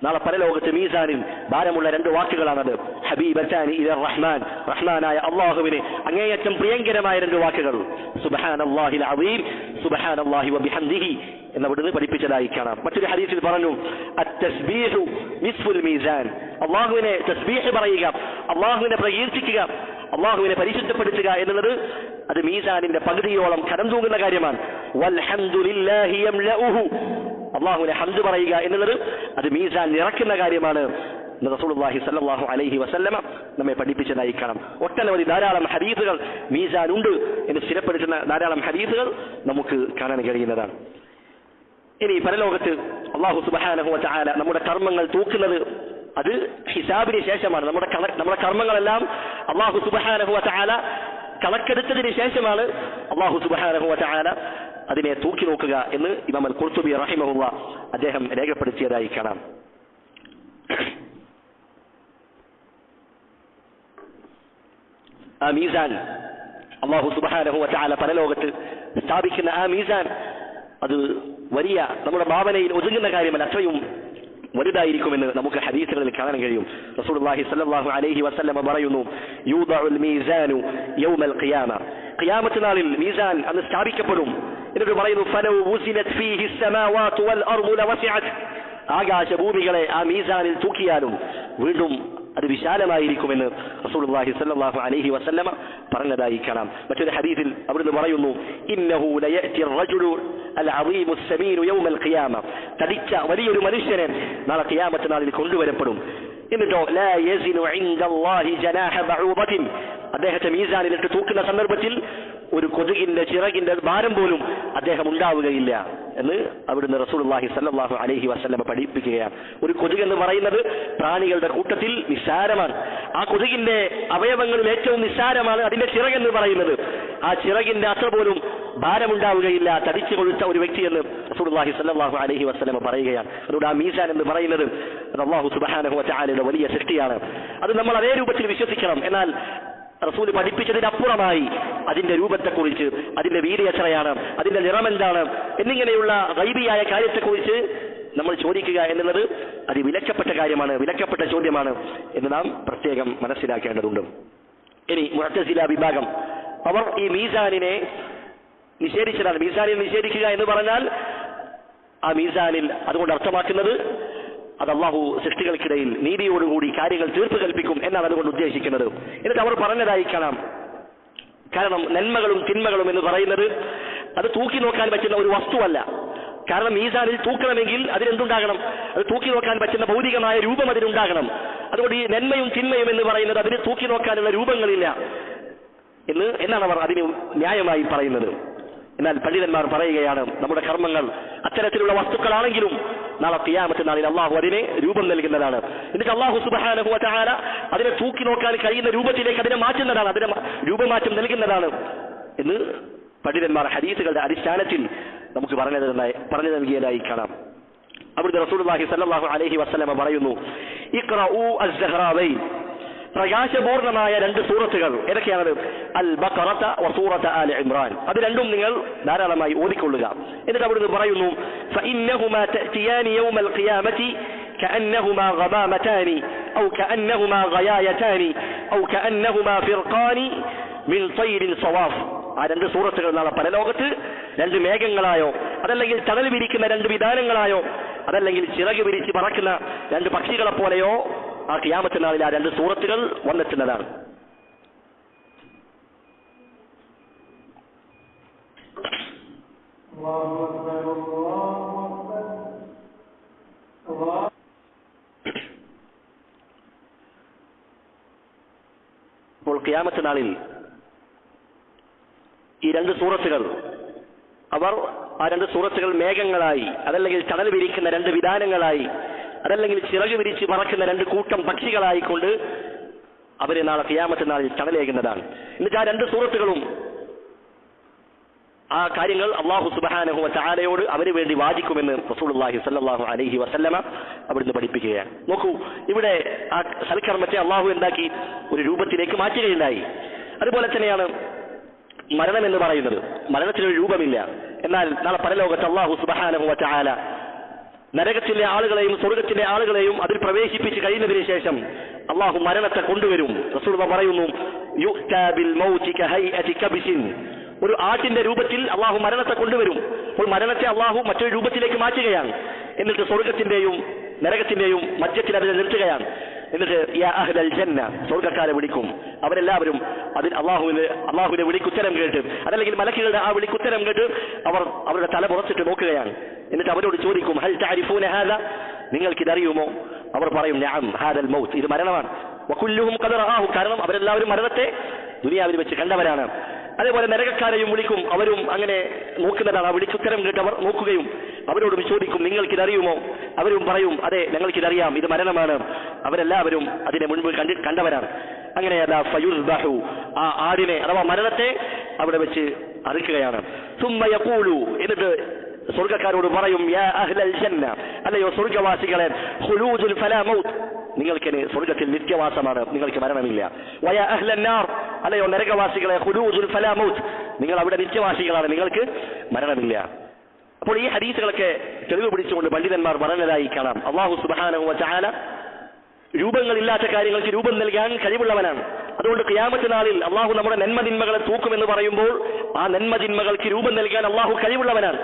നാളെ പരലോകത്ത് മീസാനിൽ ഭാരമുള്ള രണ്ട് വാക്കുകളാണത്. ഹബീബതാനി ഇലർ റഹ്മാൻ, റഹ്മാനായ അല്ലാഹുവിനെ അങ്ങേയറ്റം പ്രിയങ്കരമായ രണ്ട് വാക്കുകൾ. സുബ്ഹാനല്ലാഹിൽ അസീം സുബ്ഹാനല്ലാഹി വബിഹംദിഹി എന്നവിടുന്ന് പഠിപ്പിച്ചതായി കാണാം. മറ്റൊരു ഹദീസിൽ പറഞ്ഞു അത്തസ്ബീഹു നിസ്ഫുൽ മീസാൻ, അല്ലാഹുവിനെ തസ്ബീഹ് പറയുക, അല്ലാഹുവിനെ പ്രകീർത്തിക്കുക, അല്ലാഹുവിനെ പരിശുദ്ധപ്പെടുത്തുക എന്നുള്ളത് അത് മീസാനിന്റെ പകുതിയോളം കനം തൂങ്ങുന്ന കാര്യമാണ്. വൽഹംദുലില്ലാഹി യംലഉഹു, അല്ലാഹുവിനെ ഹംദ് പറയുക എന്നുള്ളത് അത് മീസാൻ നിറയ്ക്കുന്ന കാര്യമാണ്. റസൂലുള്ളാഹി സ്വല്ലല്ലാഹു അലൈഹി വസല്ലമ നമ്മെ പഠിപ്പിച്ചതായി കാണാം. ഒട്ടനവധി ധാരാളം ഹദീസുകൾ മീസാൻ ഉണ്ട് എന്ന് സ്ഥിരപ്പെടുത്തുന്ന ധാരാളം ഹദീസുകൾ നമുക്ക് കാണാൻ കഴിയുന്നതാണ്. ഇനി പരലോകത്ത് അല്ലാഹു സുബ്ഹാനഹു വ തആല നമ്മുടെ കർമ്മങ്ങൾ തൂക്കുന്നത് അത് ഹിസാബിന് ശേഷമാണ്. നമ്മുടെ കർമ്മങ്ങളെല്ലാം അല്ലാഹു സുബ്ഹാനഹു വ തആല കണക്കെടുത്തതിന് ശേഷമാണ് അല്ലാഹു സുബ്ഹാനഹു വ തആല അതിനെ തൂക്കി നോക്കുക എന്ന് ഇമാം അൽ ഖുർത്തുബി റഹിമഹുല്ലാഹ് അദ്ദേഹം രേഖപ്പെടുത്തിയതായി കാണാം. ആ മീസാൻ അല്ലാഹു സുബ്ഹാനഹു വ തആല പരലോകത്ത് സ്ഥാപിക്കുന്ന ആ മീസാൻ അത് വലിയ നമ്മുടെ ഭാവനയിൽ ഒതുങ്ങുന്ന കാര്യമല്ല, അത്രയും വലുതായിരിക്കുമെന്ന് നമുക്ക് ഹദീസുകളിൽ കാണാൻ കഴിയും. റസൂലുള്ളാഹി സ്വല്ലല്ലാഹു അലൈഹി വസല്ലം പറയുന്നു, യൂദഉൽ മീസാനു യൗമൽ ഖിയാമ, ഖിയാമത്ത് നാളിൽ മീസാൻ അന്ന് സ്ഥാപിക്കപ്പെടും. എന്നിട്ട് പറയുന്നു, ഫലൗ വുസിലത് ഫീഹി അസ്സമാവാതു വൽ അർദു ലവസിഅത്, ആകാശഭൂമികളെ ആ മീസാനിൽ തൂക്കിയാലും വീണ്ടും അത് വിശാലമായിരിക്കുമെന്ന് റസൂലുള്ളാഹി സ്വല്ലല്ലാഹു അലൈഹി വസല്ലമ പറഞ്ഞതായി കാണാം. മറ്റൊരു ഹദീസിൽ അവിടുന്ന് പറയുന്നു, ഇന്നഹു ലയഅതി റജുലു അൽഅദീമു അസ്സമീനു യൗമൽ ഖിയാമ, തടിച്ച വലിയൊരു മനുഷ്യനെ നാളെ ഖിയാമത്ത് നാളിൽ കൊണ്ടുവരപ്പെടും. എന്നിട്ടോ ലാ യസിനു ഇൻദല്ലാഹി ജനാഹ ബഊദത്തിൻ, അദ്ദേഹത്തെ മീസാനിലിട്ട് തൂക്കുന്ന സന്ദർഭത്തിൽ ഒരു കൊതുകിന്റെ ചിറകിന്റെ ഭാരം പോലും അദ്ദേഹം ഉണ്ടാവുകയില്ല എന്ന് അവിടുന്ന് റസൂലുള്ളാഹി സ്വല്ലല്ലാഹു അലൈഹി വസല്ലമ പഠിപ്പിക്കുകയാണ്. ഒരു കൊതുക് എന്ന് പറയുന്നത് പ്രാണികളുടെ കൂട്ടത്തിൽ നിസ്സാരമാണ്. ആ കൊതുകിന്റെ അവയവങ്ങളിൽ ഏറ്റവും നിസ്സാരമാണ് അതിന്റെ ചിറകെന്ന് പറയുന്നത്. ആ ചിറകിന്റെ അത്ര പോലും ഭാരമുണ്ടാവുകയില്ല തടിച്ചു കൊഴുത്ത ഒരു വ്യക്തി എന്ന് റസൂലുള്ളാഹി സ്വല്ലല്ലാഹു അലൈഹി വസല്ലമ പറയുകയാണ്. അതുകൊണ്ട് ആ മീസാൻ എന്ന് പറയുന്നത് അത് അല്ലാഹു സുബ്ഹാനഹു വ തആലയുടെ വലിയ സൃഷ്ടിയാണ്. അത് നമ്മൾ അതേ രൂപത്തിൽ വിശ്വസിക്കണം. എന്നാൽ റസൂൽ പഠിപ്പിച്ചതിനപ്പുറമായി അതിന്റെ രൂപത്തെക്കുറിച്ച്, അതിന്റെ വീതി എത്രയാണ്, അതിന്റെ നിറമെന്താണ് എന്നിങ്ങനെയുള്ള ഗൈബിയായ കാര്യത്തെക്കുറിച്ച് നമ്മൾ ചോദിക്കുക എന്നുള്ളത് അത് വിലക്കപ്പെട്ട കാര്യമാണ്, വിലക്കപ്പെട്ട ചോദ്യമാണ് എന്ന് നാം പ്രത്യേകം മനസ്സിലാക്കേണ്ടതുണ്ട്. ഇനി മുഅ്തസില വിഭാഗം അവർ ഈ മീസാനിനെ നിഷേധിച്ചതാണ്. മീസാനിൽ നിഷേധിക്കുക എന്ന് പറഞ്ഞാൽ ആ മീസാനിൽ അതുകൊണ്ട് അർത്ഥമാക്കുന്നത് അത് അല്ലാഹു സൃഷ്ടികൾക്കിടയിൽ നീതിയോടുകൂടി കാര്യങ്ങൾ തീർപ്പ് കൽപ്പിക്കും എന്നാണ് അതുകൊണ്ട് ഉദ്ദേശിക്കുന്നത്. എന്നിട്ട് അവർ പറഞ്ഞതായി കാണാം, കാരണം നന്മകളും തിന്മകളും എന്ന് പറയുന്നത് അത് തൂക്കി നോക്കാൻ പറ്റുന്ന ഒരു വസ്തുവല്ല. കാരണം മീസാനിൽ തൂക്കണമെങ്കിൽ അതിനെന്തുണ്ടാകണം? അത് തൂക്കി നോക്കാൻ പറ്റുന്ന ഭൗതികമായ രൂപം അതിനുണ്ടാകണം. അതുകൊണ്ട് ഈ നന്മയും തിന്മയും എന്ന് പറയുന്നത് അതിന് തൂക്കി നോക്കാനുള്ള രൂപങ്ങളില്ല എന്നാണ് അവർ അതിന് ന്യായമായി പറയുന്നത്. എന്നാൽ പണ്ഡിതന്മാർ പറയുകയാണ്, നമ്മുടെ കർമ്മങ്ങൾ അത്തരത്തിലുള്ള വസ്തുക്കളാണെങ്കിലും നാളെ ഖിയാമത്ത് നാളിൽ അള്ളാഹു അതിനെ രൂപം നൽകുന്നതാണ്. എന്നിട്ട് അള്ളാഹു സുബ്ഹാനഹു വ തആല അതിനെ തൂക്കി നോക്കാൻ കഴിയുന്ന രൂപത്തിലേക്ക് അതിനെ മാറ്റുന്നതാണ്, അതിനെ രൂപമാറ്റം നൽകുന്നതാണ് എന്ന് പണ്ഡിതന്മാർ ഹദീസുകളുടെ അടിസ്ഥാനത്തിൽ നമുക്ക് പറഞ്ഞു നൽകിയതായി കാണാം. അവിടുത്തെ റസൂലുള്ളാഹി സ്വല്ലല്ലാഹു അലൈഹി വസല്ലമ പറയുന്നു, ഇഖ്റഊ അസ്-സഹ്റാവൈൻ, പ്രകാശപൂർണമായ രണ്ട് സൂറത്തുകൾ ഏതൊക്കെയാണ്? അൽ ബഖറത വ സൂറത ആലി ഇംറാൻ, അത് രണ്ടും നിങ്ങൾ ധാരാളമായി ഓതിക്കൊള്ളുക. എന്നിട്ട് അവിടുന്ന് പറയുന്നു, ഫഇന്നഹുമാ തഅതിയാനി യൗമൽ ഖിയാമത്തി കഅന്നഹുമാ ഗമാമതാനി ഔ കഅന്നഹുമാ ഗയായതാനി ഔ കഅന്നഹുമാ ഫിർഖാനി മിൻ തൈരിൻ സവാഫ്. ആ രണ്ട് സൂറത്തുകൾ നാളെ പരലോകത്ത് രണ്ട് മേഘങ്ങളായോ, അതല്ലെങ്കിൽ തണൽ വിരിക്കുന്ന രണ്ട് വിധാനങ്ങളായോ, അതല്ലെങ്കിൽ ചിറക് വിരിച്ച് പറക്കുന്ന രണ്ട് പക്ഷികളെ പോലെയോ ആ ഖിയാമത്ത് നാളിൽ ആ രണ്ട് സൂറത്തുകൾ വന്നെത്തുന്നതാണ്. അപ്പോൾ ഖിയാമത്ത് നാളിൽ ഈ രണ്ട് സൂറത്തുകൾ ആ രണ്ട് സൂറത്തുകൾ മേഘങ്ങളായി, അതല്ലെങ്കിൽ തണൽ വിരിക്കുന്ന രണ്ട് വിധാനങ്ങളായി, അതല്ലെങ്കിൽ ചിറക് വിരിച്ച് പറക്കുന്ന രണ്ട് കൂട്ടം പക്ഷികളായിക്കൊണ്ട് അവരെ നാളെ ഖിയാമത്ത് നാളിൽ തണലേകുന്നതാണ്. എന്നിട്ട് ആ രണ്ട് സൂറത്തുകളും ആ കാര്യങ്ങൾ അല്ലാഹു സുബ്ഹാനഹു വ തആലയോട് അവന് വേണ്ടി വാദിക്കുമെന്ന് റസൂലുള്ളാഹി സ്വല്ലല്ലാഹു അലൈഹി വസല്ലമ അവിടുന്ന് പഠിപ്പിക്കുകയാണ്. നോക്കൂ, ഇവിടെ ആ സൽക്കർമ്മത്തെ അല്ലാഹു എന്താക്കി? ഒരു രൂപത്തിലേക്ക് മാറ്റുകയുണ്ടായി. അതുപോലെ തന്നെയാണ് മരണം എന്ന് പറയുന്നത്. മരണത്തിനൊരു രൂപമില്ല. എന്നാൽ നാളെ പരലോകത്ത് അല്ലാഹു സുബ്ഹാനഹു വ തആല നരകത്തിലെ ആളുകളെയും സ്വർഗത്തിലെ ആളുകളെയും അതിൽ പ്രവേശിപ്പിച്ച് കഴിയുന്നതിന് ശേഷം അല്ലാഹു മരണത്തെ കൊണ്ടുവരും. റസൂലുള്ളാഹി പറയുന്നു, യുഅ്താ ബിൽ മൗതി കഹൈഅതി കബ്സിൻ, ഒരു ആട്ടിന്റെ രൂപത്തിൽ അല്ലാഹു മരണത്തെ കൊണ്ടുവരും. അപ്പോൾ മരണത്തെ അല്ലാഹു മറ്റൊരു രൂപത്തിലേക്ക് മാറ്റുകയാണ്. എന്നിട്ട് സ്വർഗത്തിന്റെയും നരകത്തിന്റെയും മധ്യത്തിൽ അതിനെ നിർത്തുകയാണ്. എന്നിട്ട് യാ അഹ്ലൽ ജന്ന, സ്വർഗ്ഗക്കാരെ വിളിക്കും. അവരെല്ലാവരും അതിൽ അള്ളാഹുവിന്റെ വിളിക്കുത്തരം കേട്ട്, അതല്ലെങ്കിൽ മലക്കുകളുടെ ആ വിളിക്കുത്തരം കേട്ട് അവർ അവരുടെ തല പുറത്തിട്ട് നോക്കുകയാണ്. എന്നിട്ട് അവരോട് ചോദിക്കും, ഹൽ തഅരിഫൂന ഹാദാ, നിങ്ങൾക്കിതറിയുമോ? അവർ പറയും, നഅം ഹാദൽ മൗത്ത്, ഇത് മരണമാണ്. വകുല്ലുഹും ഖദ റആഹു, കാരണം അവരെല്ലാവരും മരണത്തെ ദുനിയാവിൽ വെച്ച് കണ്ടവരാണ്. അതേപോലെ നരകക്കാരെയും വിളിക്കും, അവരും അങ്ങനെ നോക്കുന്നതാണ്. ആ വിളിക്കുത്തരം കേട്ട് അവർ നോക്കുകയും അവരോട് ചോദിക്കും, നിങ്ങൾക്കിതറിയുമോ? അവരും പറയും, അതെ ഞങ്ങൾക്കിതറിയാം, ഇത് മരണമാണ്. അവരെല്ലാവരും അതിനെ മുൻപ് കണ്ടവരാണ്. അങ്ങനെ അതാ ഫയുസ്ബഹു, ആ ആടിനെ അഥവാ മരണത്തെ അവിടെ വെച്ച് അറുക്കുകയാണ്. സുമ്മ യഖൂലു, എന്നിട്ട് സ്വർഗ്ഗക്കാരോട് പറയും, യാ അഹ്ലൽ ജന്ന, അല്ലയോ സ്വർഗ്ഗവാസികളെ, ഖുലൂദുൻ ഫലാ മൗത്ത്, നിങ്ങൾക്ക് സ്വർഗ്ഗത്തിൽ നിത്യവാസമാണ്, നിങ്ങൾക്ക് മരണമില്ല. വയാ അഹ്ലന്നാർ, അല്ലയോ നരകവാസികളെ, ഖുലൂദുൻ ഫലാ മൗത്ത്, നിങ്ങൾ അവിടെ നിത്യവാസികളാണ്, നിങ്ങൾക്ക് മരണമില്ല. അപ്പോൾ ഈ ഹദീസുകളൊക്കെ തെളിവ് പിടിച്ചുകൊണ്ട് പണ്ഡിതന്മാർ പറഞ്ഞതായി കാണാം. അല്ലാഹു സുബ്ഹാനഹു വ തആല രൂപങ്ങളില്ലാത്ത കാര്യങ്ങൾക്ക് രൂപം നൽകാൻ കഴിവുള്ളവനാണ്. അതുകൊണ്ട് ഖിയാമത്ത് നാളിൽ അള്ളാഹു നമ്മുടെ നന്മതിന്മകളെ തൂക്കുമെന്ന് പറയുമ്പോൾ ആ നന്മതിന്മകൾക്ക് രൂപം നൽകാൻ അള്ളാഹു കഴിവുള്ളവനാണ്.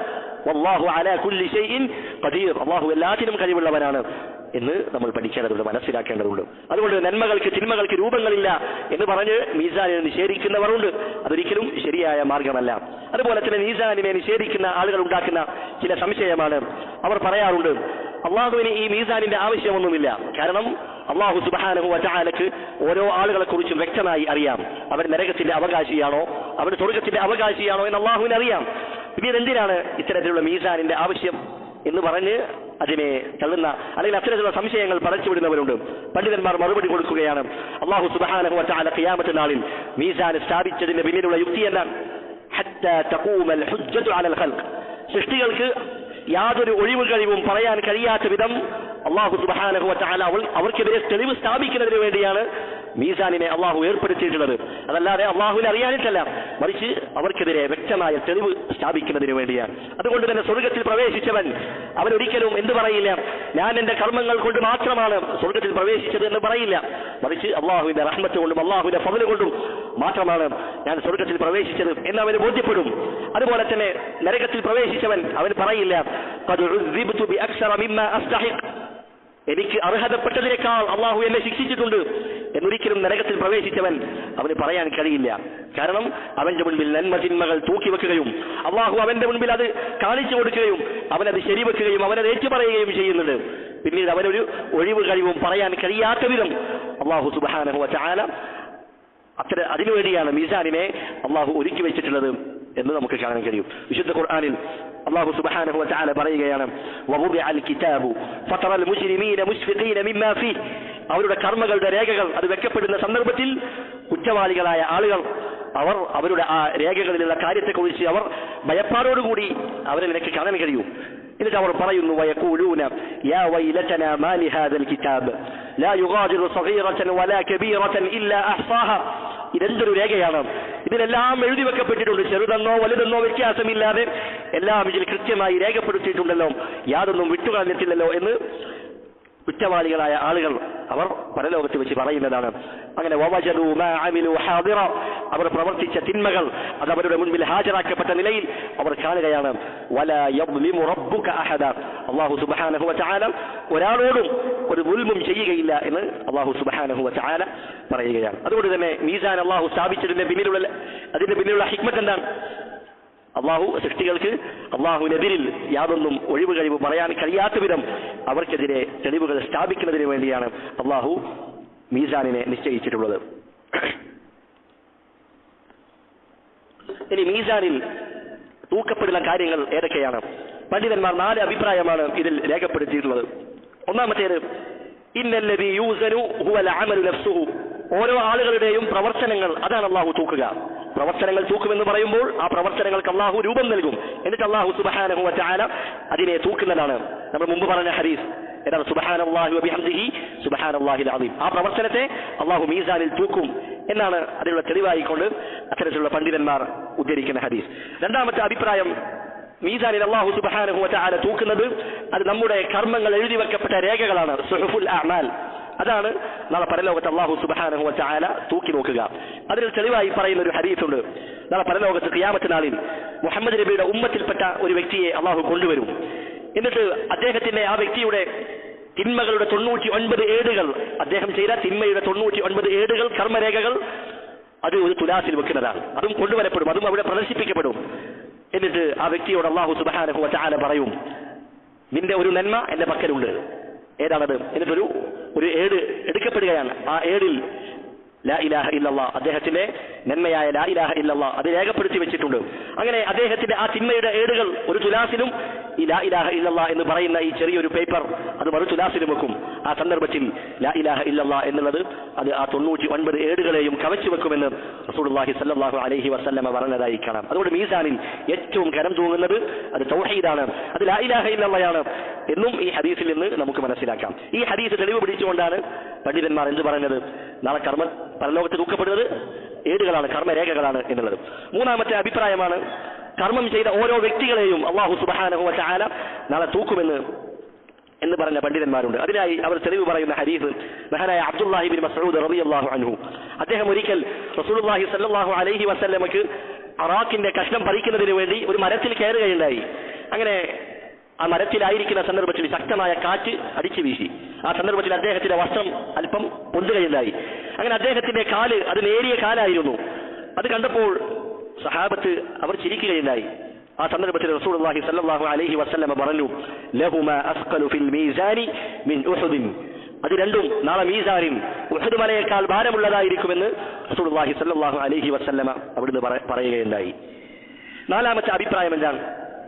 വല്ലാഹു അലാ കുല്ലി ഷൈഇൻ ഖദീർ, അള്ളാഹു എല്ലാത്തിനും കഴിവുള്ളവനാണ് എന്ന് നമ്മൾ പഠിക്കേണ്ടതുണ്ട്, മനസ്സിലാക്കേണ്ടതുണ്ട്. അതുകൊണ്ട് നന്മകൾക്ക് തിന്മകൾക്ക് രൂപങ്ങളില്ല എന്ന് പറഞ്ഞ് മീസാനിനെ നിഷേധിക്കുന്നവരുണ്ട്. അതൊരിക്കലും ശരിയായ മാർഗമല്ല. അതുപോലെ തന്നെ മീസാനിനെ നിഷേധിക്കുന്ന ആളുകൾ ഉണ്ടാക്കുന്ന ചില സംശയമാണ്. അവർ പറയാറുണ്ട് അള്ളാഹുവിന് ഈ മീസാനിന്റെ ആവശ്യമൊന്നുമില്ല. കാരണം അള്ളാഹു സുബ്ഹാനഹു വ തആലക്ക് ഓരോ ആളുകളെ കുറിച്ചും വ്യക്തമായി അറിയാം. അവർ നരകത്തിന്റെ അവകാശിയാണോ അവർ സ്വർഗത്തിന്റെ അവകാശിയാണോ എന്ന് അള്ളാഹുവിന് അറിയാം. പിന്നീട് എന്തിനാണ് ഇത്തരത്തിലുള്ള മീസാനിന്റെ ആവശ്യം എന്ന് പറഞ്ഞ് അതിനെ തള്ളുന്ന അല്ലെങ്കിൽ അത്തരത്തിലുള്ള സംശയങ്ങൾ പടച്ചുവിടുന്നവരുണ്ട്. പണ്ഡിതന്മാർ മറുപടി കൊടുക്കുകയാണ്. അള്ളാഹു സുബ്ഹാനഹു വ തആല ഖിയാമത്ത് നാളിൽ മീസാൻ സ്ഥാപിച്ചതിന്റെ പിന്നിലുള്ള യുക്തി എന്താണ്? ഹത്താ തഖൂമൽ ഹുജ്ജതു അലൽ ഖൽഖ്, സൃഷ്ടികൾക്ക് യാതൊരു ഒഴിവ് കഴിവും പറയാൻ കഴിയാത്ത വിധം അള്ളാഹു സുബ്ഹാനഹു വ തആല അവർക്കെതിരെ തെളിവ് സ്ഥാപിക്കുന്നതിന് വേണ്ടിയാണ് മീസാനിനെ അള്ളാഹു ഏർപ്പെടുത്തിയിട്ടുള്ളത്. അതല്ലാതെ അള്ളാഹുവിനെ അറിയാനിട്ടല്ല, മറിച്ച് അവർക്കെതിരെ വ്യക്തമായ തെളിവ് സ്ഥാപിക്കുന്നതിന് വേണ്ടിയാണ്. അതുകൊണ്ട് തന്നെ സ്വർഗത്തിൽ പ്രവേശിച്ചവൻ അവൻ ഒരിക്കലും എന്ത് പറയില്ല, ഞാൻ എന്റെ കർമ്മങ്ങൾ കൊണ്ട് മാത്രമാണ് സ്വർഗത്തിൽ പ്രവേശിച്ചത് എന്ന് പറയില്ല. മറിച്ച് അള്ളാഹുവിന്റെ റഹ്മത്ത് കൊണ്ടും അള്ളാഹുവിന്റെ ഫضل കൊണ്ടും മാത്രമാണ് ഞാൻ സ്വർഗത്തിൽ പ്രവേശിച്ചത് എന്ന് അവന് ബോധ്യപ്പെടും. അതുപോലെ തന്നെ നരകത്തിൽ പ്രവേശിച്ചവൻ അവൻ പറയില്ല ഖദ് ഉസിബ്തു ബിഅക്സറ മിമ്മാ അസ്തഹിഖ്, എനിക്ക് അർഹതപ്പെട്ടതിനേക്കാൾ അള്ളാഹു എന്നെ ശിക്ഷിച്ചിട്ടുണ്ട് എന്നൊരിക്കലും നരകത്തിൽ പ്രവേശിച്ചവൻ അവന് പറയാൻ കഴിയില്ല. കാരണം അവന്റെ മുൻപിൽ നന്മതിന്മകൾ തൂക്കിവെക്കുകയും അള്ളാഹു അവന്റെ മുൻപിൽ അത് കാണിച്ചു കൊടുക്കുകയും അവനത് ശരിവെക്കുകയും അവനത് ഏറ്റുപറയുകയും ചെയ്യുന്നുണ്ട്. പിന്നീട് അവനൊരു ഒഴിവ് കഴിവും പറയാൻ കഴിയാത്ത വിധം അള്ളാഹു സുബ്ഹാനഹു വ തആല അതിനുവേണ്ടിയാണ് മീസാനിനെ അള്ളാഹു ഒരുക്കി വെച്ചിട്ടുള്ളത് എന്ന് നമുക്ക് കാണാൻ കഴിയും. വിശുദ്ധ ഖുർആനിൽ അല്ലാഹു സുബ്ഹാനഹു വ തആല പറയുകയാണ് വവുദിഅൽ കിതാബു ഫതറൽ മുജ്രിമീന മുശ്ഫിഖീന മിമ്മാ ഫീഹ്, അവരുടെ കർമ്മങ്ങളുടെ രേഖകൾ അത് വെക്കപ്പെടുന്ന സന്ദർഭത്തിൽ കുറ്റവാളികളായ ആളുകൾ അവർ അവരുടെ ആ രേഖകളിലുള്ള കാര്യത്തെക്കുറിച്ച് അവർ ഭയപ്പാടോടുകൂടി അവരെ നിനക്ക് കാണാൻ കഴിയും. എന്നിട്ട് അവർ പറയുന്നു വയഖൂലൂന യാ വൈലതനാ മാ ലിഹാദൽ കിതാബ് ലാ യുഗാദിറു സഗീറതൻ വലാ കബീറതൻ ഇല്ലാ അഹ്സാഹ, ഇതെന്തൊരു രേഖയാണ്, ഇതിലെല്ലാം എഴുതി വെക്കപ്പെട്ടിട്ടുണ്ട്, ചെറുതെന്നോ വലുതെന്നോ വ്യത്യാസമില്ലാതെ എല്ലാം ഇതിൽ കൃത്യമായി രേഖപ്പെടുത്തിയിട്ടുണ്ടല്ലോ, യാതൊന്നും വിട്ടുകളഞ്ഞിട്ടില്ലല്ലോ എന്ന് കുറ്റവാളികളായ ആളുകൾ അവർ പരലോകത്ത് വെച്ച് പറയുന്നതാണ്. അങ്ങനെ വവജദൂ മാ അമിലൂ ഹാദിറ, അവർ പ്രവർത്തിച്ച തിന്മകൾ അത് അവരുടെ മുൻപിൽ ഹാജരാക്കപ്പെട്ട നിലയിൽ അവർ കാണുകയാണ്. വലാ യദ്ലിമു റബ്ബുക അഹദ, അല്ലാഹു സുബ്ഹാനഹു വ തആല ഒരാളോടും ഒരു ദുൽമും ചെയ്യുകയില്ല എന്ന് അല്ലാഹു സുബ്ഹാനഹു വ തആല പറയുകയാണ്. അതുകൊണ്ട് തന്നെ മീസാൻ അല്ലാഹു സ്ഥാപിച്ചതിന്റെ പിന്നിലുള്ള ഹിക്മത്ത് എന്താണ്? അള്ളാഹു സൃഷ്ടികൾക്ക് അള്ളാഹുവിനെതിരിൽ യാതൊന്നും ഒഴിവ് കഴിവ് പറയാൻ കഴിയാത്ത വിധം അവർക്കെതിരെ തെളിവുകൾ സ്ഥാപിക്കുന്നതിന് വേണ്ടിയാണ് അള്ളാഹു മീസാനിനെ നിശ്ചയിച്ചിട്ടുള്ളത്. ഇനി മീസാനിൽ തൂക്കപ്പെടുന്ന കാര്യങ്ങൾ ഏതൊക്കെയാണ്? പണ്ഡിതന്മാർ 4 അഭിപ്രായമാണ് ഇതിൽ രേഖപ്പെടുത്തിയിട്ടുള്ളത്. ഒന്നാമത്തേത് ഇന്നല്ലദീ യൂസനു ഹുവൽ അമലു നഫ്സുഹു, ഓരോ ആളുകളുടെയും പ്രവർത്തനങ്ങൾ അതാണ് അള്ളാഹു തൂക്കുക. പ്രവർത്തനങ്ങൾ തൂക്കുമെന്ന് പറയുമ്പോൾ ആ പ്രവർത്തനങ്ങൾക്ക് അള്ളാഹു രൂപം നൽകും, എന്നിട്ട് അള്ളാഹു സുബ്ഹാനഹു വ തആല അതിനെ തൂക്കുന്നതാണ്. നമ്മൾ മുമ്പ് പറഞ്ഞ ഹദീസ് ഏതാണ്? സുബ്ഹാനല്ലാഹി വബിഹംദിഹി സുബ്ഹാനല്ലാഹിൽ അസീം. ആ പ്രവർത്തനത്തെ അള്ളാഹു മീസാനിൽ തൂക്കും എന്നാണ് അതിനുള്ള തെളിവായിക്കൊണ്ട് അത്തരത്തിലുള്ള പണ്ഡിതന്മാർ ഉദ്ധരിക്കുന്ന ഹദീസ്. രണ്ടാമത്തെ അഭിപ്രായം മീസാനിൽ അള്ളാഹു സുബ്ഹാനഹു വ തആല തൂക്കുന്നത് അത് നമ്മുടെ കർമ്മങ്ങൾ എഴുതി വെക്കപ്പെട്ട രേഖകളാണ്, സുഹുഫുൽ അഅ്മാൽ. അതാണ് നാളെ പരലോകത്ത് അള്ളാഹു സുബ്ഹാനഹു വ തആല തൂക്കി നോക്കുക. അതിന് തെളിവായി പറയുന്ന ഒരു ഹദീസുണ്ട്. നാളെ പരലോകത്ത് ഖിയാമത്ത് നാളിൽ മുഹമ്മദ് നബിയുടെ ഉമ്മത്തിൽപ്പെട്ട ഒരു വ്യക്തിയെ അള്ളാഹു കൊണ്ടുവരും. എന്നിട്ട് അദ്ദേഹത്തിന്റെ ആ വ്യക്തിയുടെ തിന്മകളുടെ 99 ഏടുകൾ, അദ്ദേഹം ചെയ്ത തിന്മയുടെ 99 ഏടുകൾ, കർമ്മരേഖകൾ അത് ഒരു തുലാസിൽ വെക്കുന്നതാണ്. അതും കൊണ്ടുവരപ്പെടും, അതും അവിടെ പ്രദർശിപ്പിക്കപ്പെടും. എന്നിട്ട് ആ വ്യക്തിയോട് അള്ളാഹു സുബ്ഹാനഹു വ തആല പറയും, നിന്റെ ഒരു നന്മ എന്റെ പക്കലുണ്ട്. ഏതാണത്? എന്നിട്ടൊരു ഏട് എടുക്കപ്പെടുകയാണ്. ആ ഏടിൽ ലാ ഇലാഹ ഇല്ലല്ലാഹ്, അദ്ദേഹത്തിന്റെ നന്മയായ ലാ ഇലാഹ ഇല്ലല്ലാഹ് അത് രേഖപ്പെടുത്തി വെച്ചിട്ടുണ്ട്. അങ്ങനെ അദ്ദേഹത്തിന്റെ ആ തിന്മയുടെ ഏടുകൾ ഒരു തുലാസിലും ഈ ലാ ഇലാഹ ഇല്ലല്ലാഹ് എന്ന് പറയുന്ന ഈ ചെറിയൊരു പേപ്പർ അത് മറു തുലാസിലും വെക്കും. ആ സന്ദർഭത്തിൽ ലാ ഇലാഹ ഇല്ലല്ലാഹ് എന്നുള്ളത് അത് ആ 99 ഏടുകളെയും കവച്ചു വെക്കുമെന്ന് റസൂലുള്ളാഹി സ്വല്ലല്ലാഹു അലൈഹി വസല്ലമ പറഞ്ഞതായി കാണാം. അതുകൊണ്ട് മീസാനിൽ ഏറ്റവും കരം തൂങ്ങുന്നത് അത് തൗഹീദാണ്, അത് ലാ ഇലാഹ ഇല്ലല്ലാഹയാണ് എന്നും ഈ ഹദീസിൽ നിന്ന് നമുക്ക് മനസ്സിലാക്കാം. ഈ ഹദീസ് തെളിവ് പിടിച്ചുകൊണ്ടാണ് പണ്ഡിതന്മാർ എന്ത് പറഞ്ഞത്? നാളെ പരലോകത്ത് തൂക്കപ്പെടുന്നത് ഏടുകളാണ്, കർമ്മരേഖകളാണ് എന്നുള്ളത്. മൂന്നാമത്തെ അഭിപ്രായമാണ് കർമ്മം ചെയ്ത ഓരോ വ്യക്തികളെയും അല്ലാഹു സുബ്ഹാനഹു വ തആല നാളെ തൂക്കുമെന്ന് പറഞ്ഞ പണ്ഡിതന്മാരുണ്ട്. അതിനായി അവർ തെളിവ് പറയുന്ന ഹദീസ് മഹാനായ അബ്ദുല്ലാഹി ഇബ്നു മസ്ഊദ് റളിയല്ലാഹു അൻഹു, അദ്ദേഹം ഒരിക്കൽ റസൂലുള്ളാഹി സ്വല്ലല്ലാഹു അലൈഹി വസല്ലമക്ക് അറാഖിന്റെ കഷ്ണം പറിക്കുന്നതിന് വേണ്ടി ഒരു മരത്തിൽ കയറുകയുണ്ടായി. അങ്ങനെ ആ മരത്തിലായിരിക്കുന്ന സന്ദർഭത്തിൽ ശക്തമായ കാറ്റ് അടിച്ചു വീശി. ആ സന്ദർഭത്തിൽ അദ്ദേഹത്തിന്റെ വസ്ത്രം അല്പം പൊന്തുകയുണ്ടായി. അങ്ങനെ അദ്ദേഹത്തിന്റെ കാല് അത് നേരിയ കാലായിരുന്നു. അത് കണ്ടപ്പോൾ സഹാബത്ത് അവർ ചിരിക്കുകയുണ്ടായി. ആ സന്ദർഭത്തിൽ റസൂലുള്ളാഹി സ്വല്ലല്ലാഹു അലൈഹി വസല്ലമ പറഞ്ഞു, ലഹുമാ അസ്ഖലു ഫിൽ മീസാനി മിൻ ഉഹുദ്, അത് രണ്ടും നാളെ മീസാനിൽ ഉഹുദ് മലയേക്കാൾ ഭാരമുള്ളതായിരിക്കുമെന്ന് റസൂലുള്ളാഹി സ്വല്ലല്ലാഹു അലൈഹി വസല്ലമ അവിടുന്ന് പറയുകയുണ്ടായി. നാലാമത്തെ അഭിപ്രായം എന്താണ്?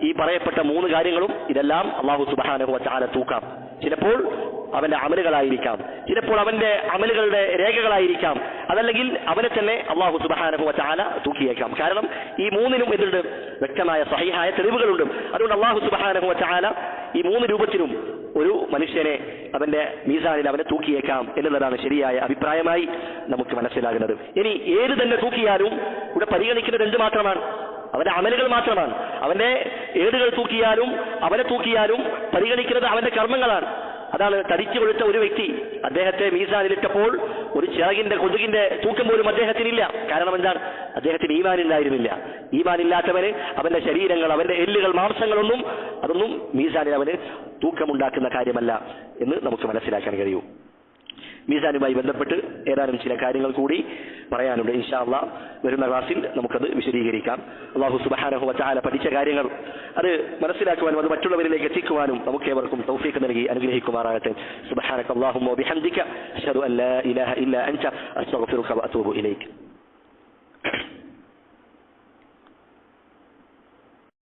ഈ പറയപ്പെട്ട 3 കാര്യങ്ങളും ഇതെല്ലാം അല്ലാഹു സുബ്ഹാനഹു വ തആല തൂക്കാം. ചിലപ്പോൾ അവന്റെ അമലുകളായിരിക്കാം, ചിലപ്പോൾ അവന്റെ അമലുകളുടെ രേഖകളായിരിക്കാം, അതല്ലെങ്കിൽ അവനെ തന്നെ അല്ലാഹു സുബ്ഹാനഹു വ തആല തൂക്കിയേക്കാം. കാരണം ഈ 3നും എന്തുണ്ട്? വ്യക്തമായ സഹീഹായ തെളിവുകളുണ്ട്. അതുകൊണ്ട് അല്ലാഹു സുബ്ഹാനഹു വ തആല ഈ 3 രൂപത്തിലും ഒരു മനുഷ്യനെ അവന്റെ മീസാനിൽ അവനെ തൂക്കിയേക്കാം എന്നുള്ളതാണ് ശരിയായ അഭിപ്രായമായി നമുക്ക് മനസ്സിലാകുന്നത്. ഇനി ഏത് തന്നെ തൂക്കിയാലും ഇവിടെ പരിഗണിക്കുന്നത് എന്ത് മാത്രമാണ്? അവന്റെ അമലുകൾ മാത്രമാണ്. അവന്റെ ഏടുകൾ തൂക്കിയാലും അവനെ തൂക്കിയാലും പരിഗണിക്കുന്നത് അവന്റെ കർമ്മങ്ങളാണ്. അതാണ് തടിച്ചു കൊഴുത്ത ഒരു വ്യക്തി അദ്ദേഹത്തെ മീസാനിലിട്ടപ്പോൾ ഒരു ചിറകിന്റെ കൊതുകിന്റെ തൂക്കം പോലും അദ്ദേഹത്തിനില്ല. കാരണം എന്താണ്? അദ്ദേഹത്തിന് ഈമാനില്ലായിരുന്നില്ല. ഈമാനില്ലാത്തവന് അവന്റെ ശരീരങ്ങൾ, അവന്റെ എല്ലുകൾ, മാംസങ്ങളൊന്നും അതൊന്നും മീസാനിൽ അവന് തൂക്കമുണ്ടാക്കുന്ന കാര്യമല്ല എന്ന് നമുക്ക് മനസ്സിലാക്കാൻ കഴിയൂ. മീസാനുമായി ബന്ധപ്പെട്ട് ഏതാനും ചില കാര്യങ്ങൾ കൂടി പറയാനുണ്ട്. ഇൻഷാ അല്ലാഹ് വരുന്ന ക്ലാസ്സിൽ നമുക്കത് വിശദീകരിക്കാം. അല്ലാഹു സുബ്ഹാനഹു വ തആല പഠിച്ച കാര്യങ്ങൾ അത് മനസ്സിലാക്കുവാനും അത് മറ്റുള്ളവരിലേക്ക് എത്തിക്കുവാനും നമുക്കേവർക്കും തൗഫീഖ് നൽകി അനുഗ്രഹിക്കുമാറാകട്ടെ. സുബ്ഹാനക അല്ലാഹുമ്മ വ ബിഹംദിക അശ്ഹദു അൻ ലാ ഇലാഹ ഇല്ലാ അൻത അസ്തഗ്ഫിറുക വ അതൂബു ഇലൈക്.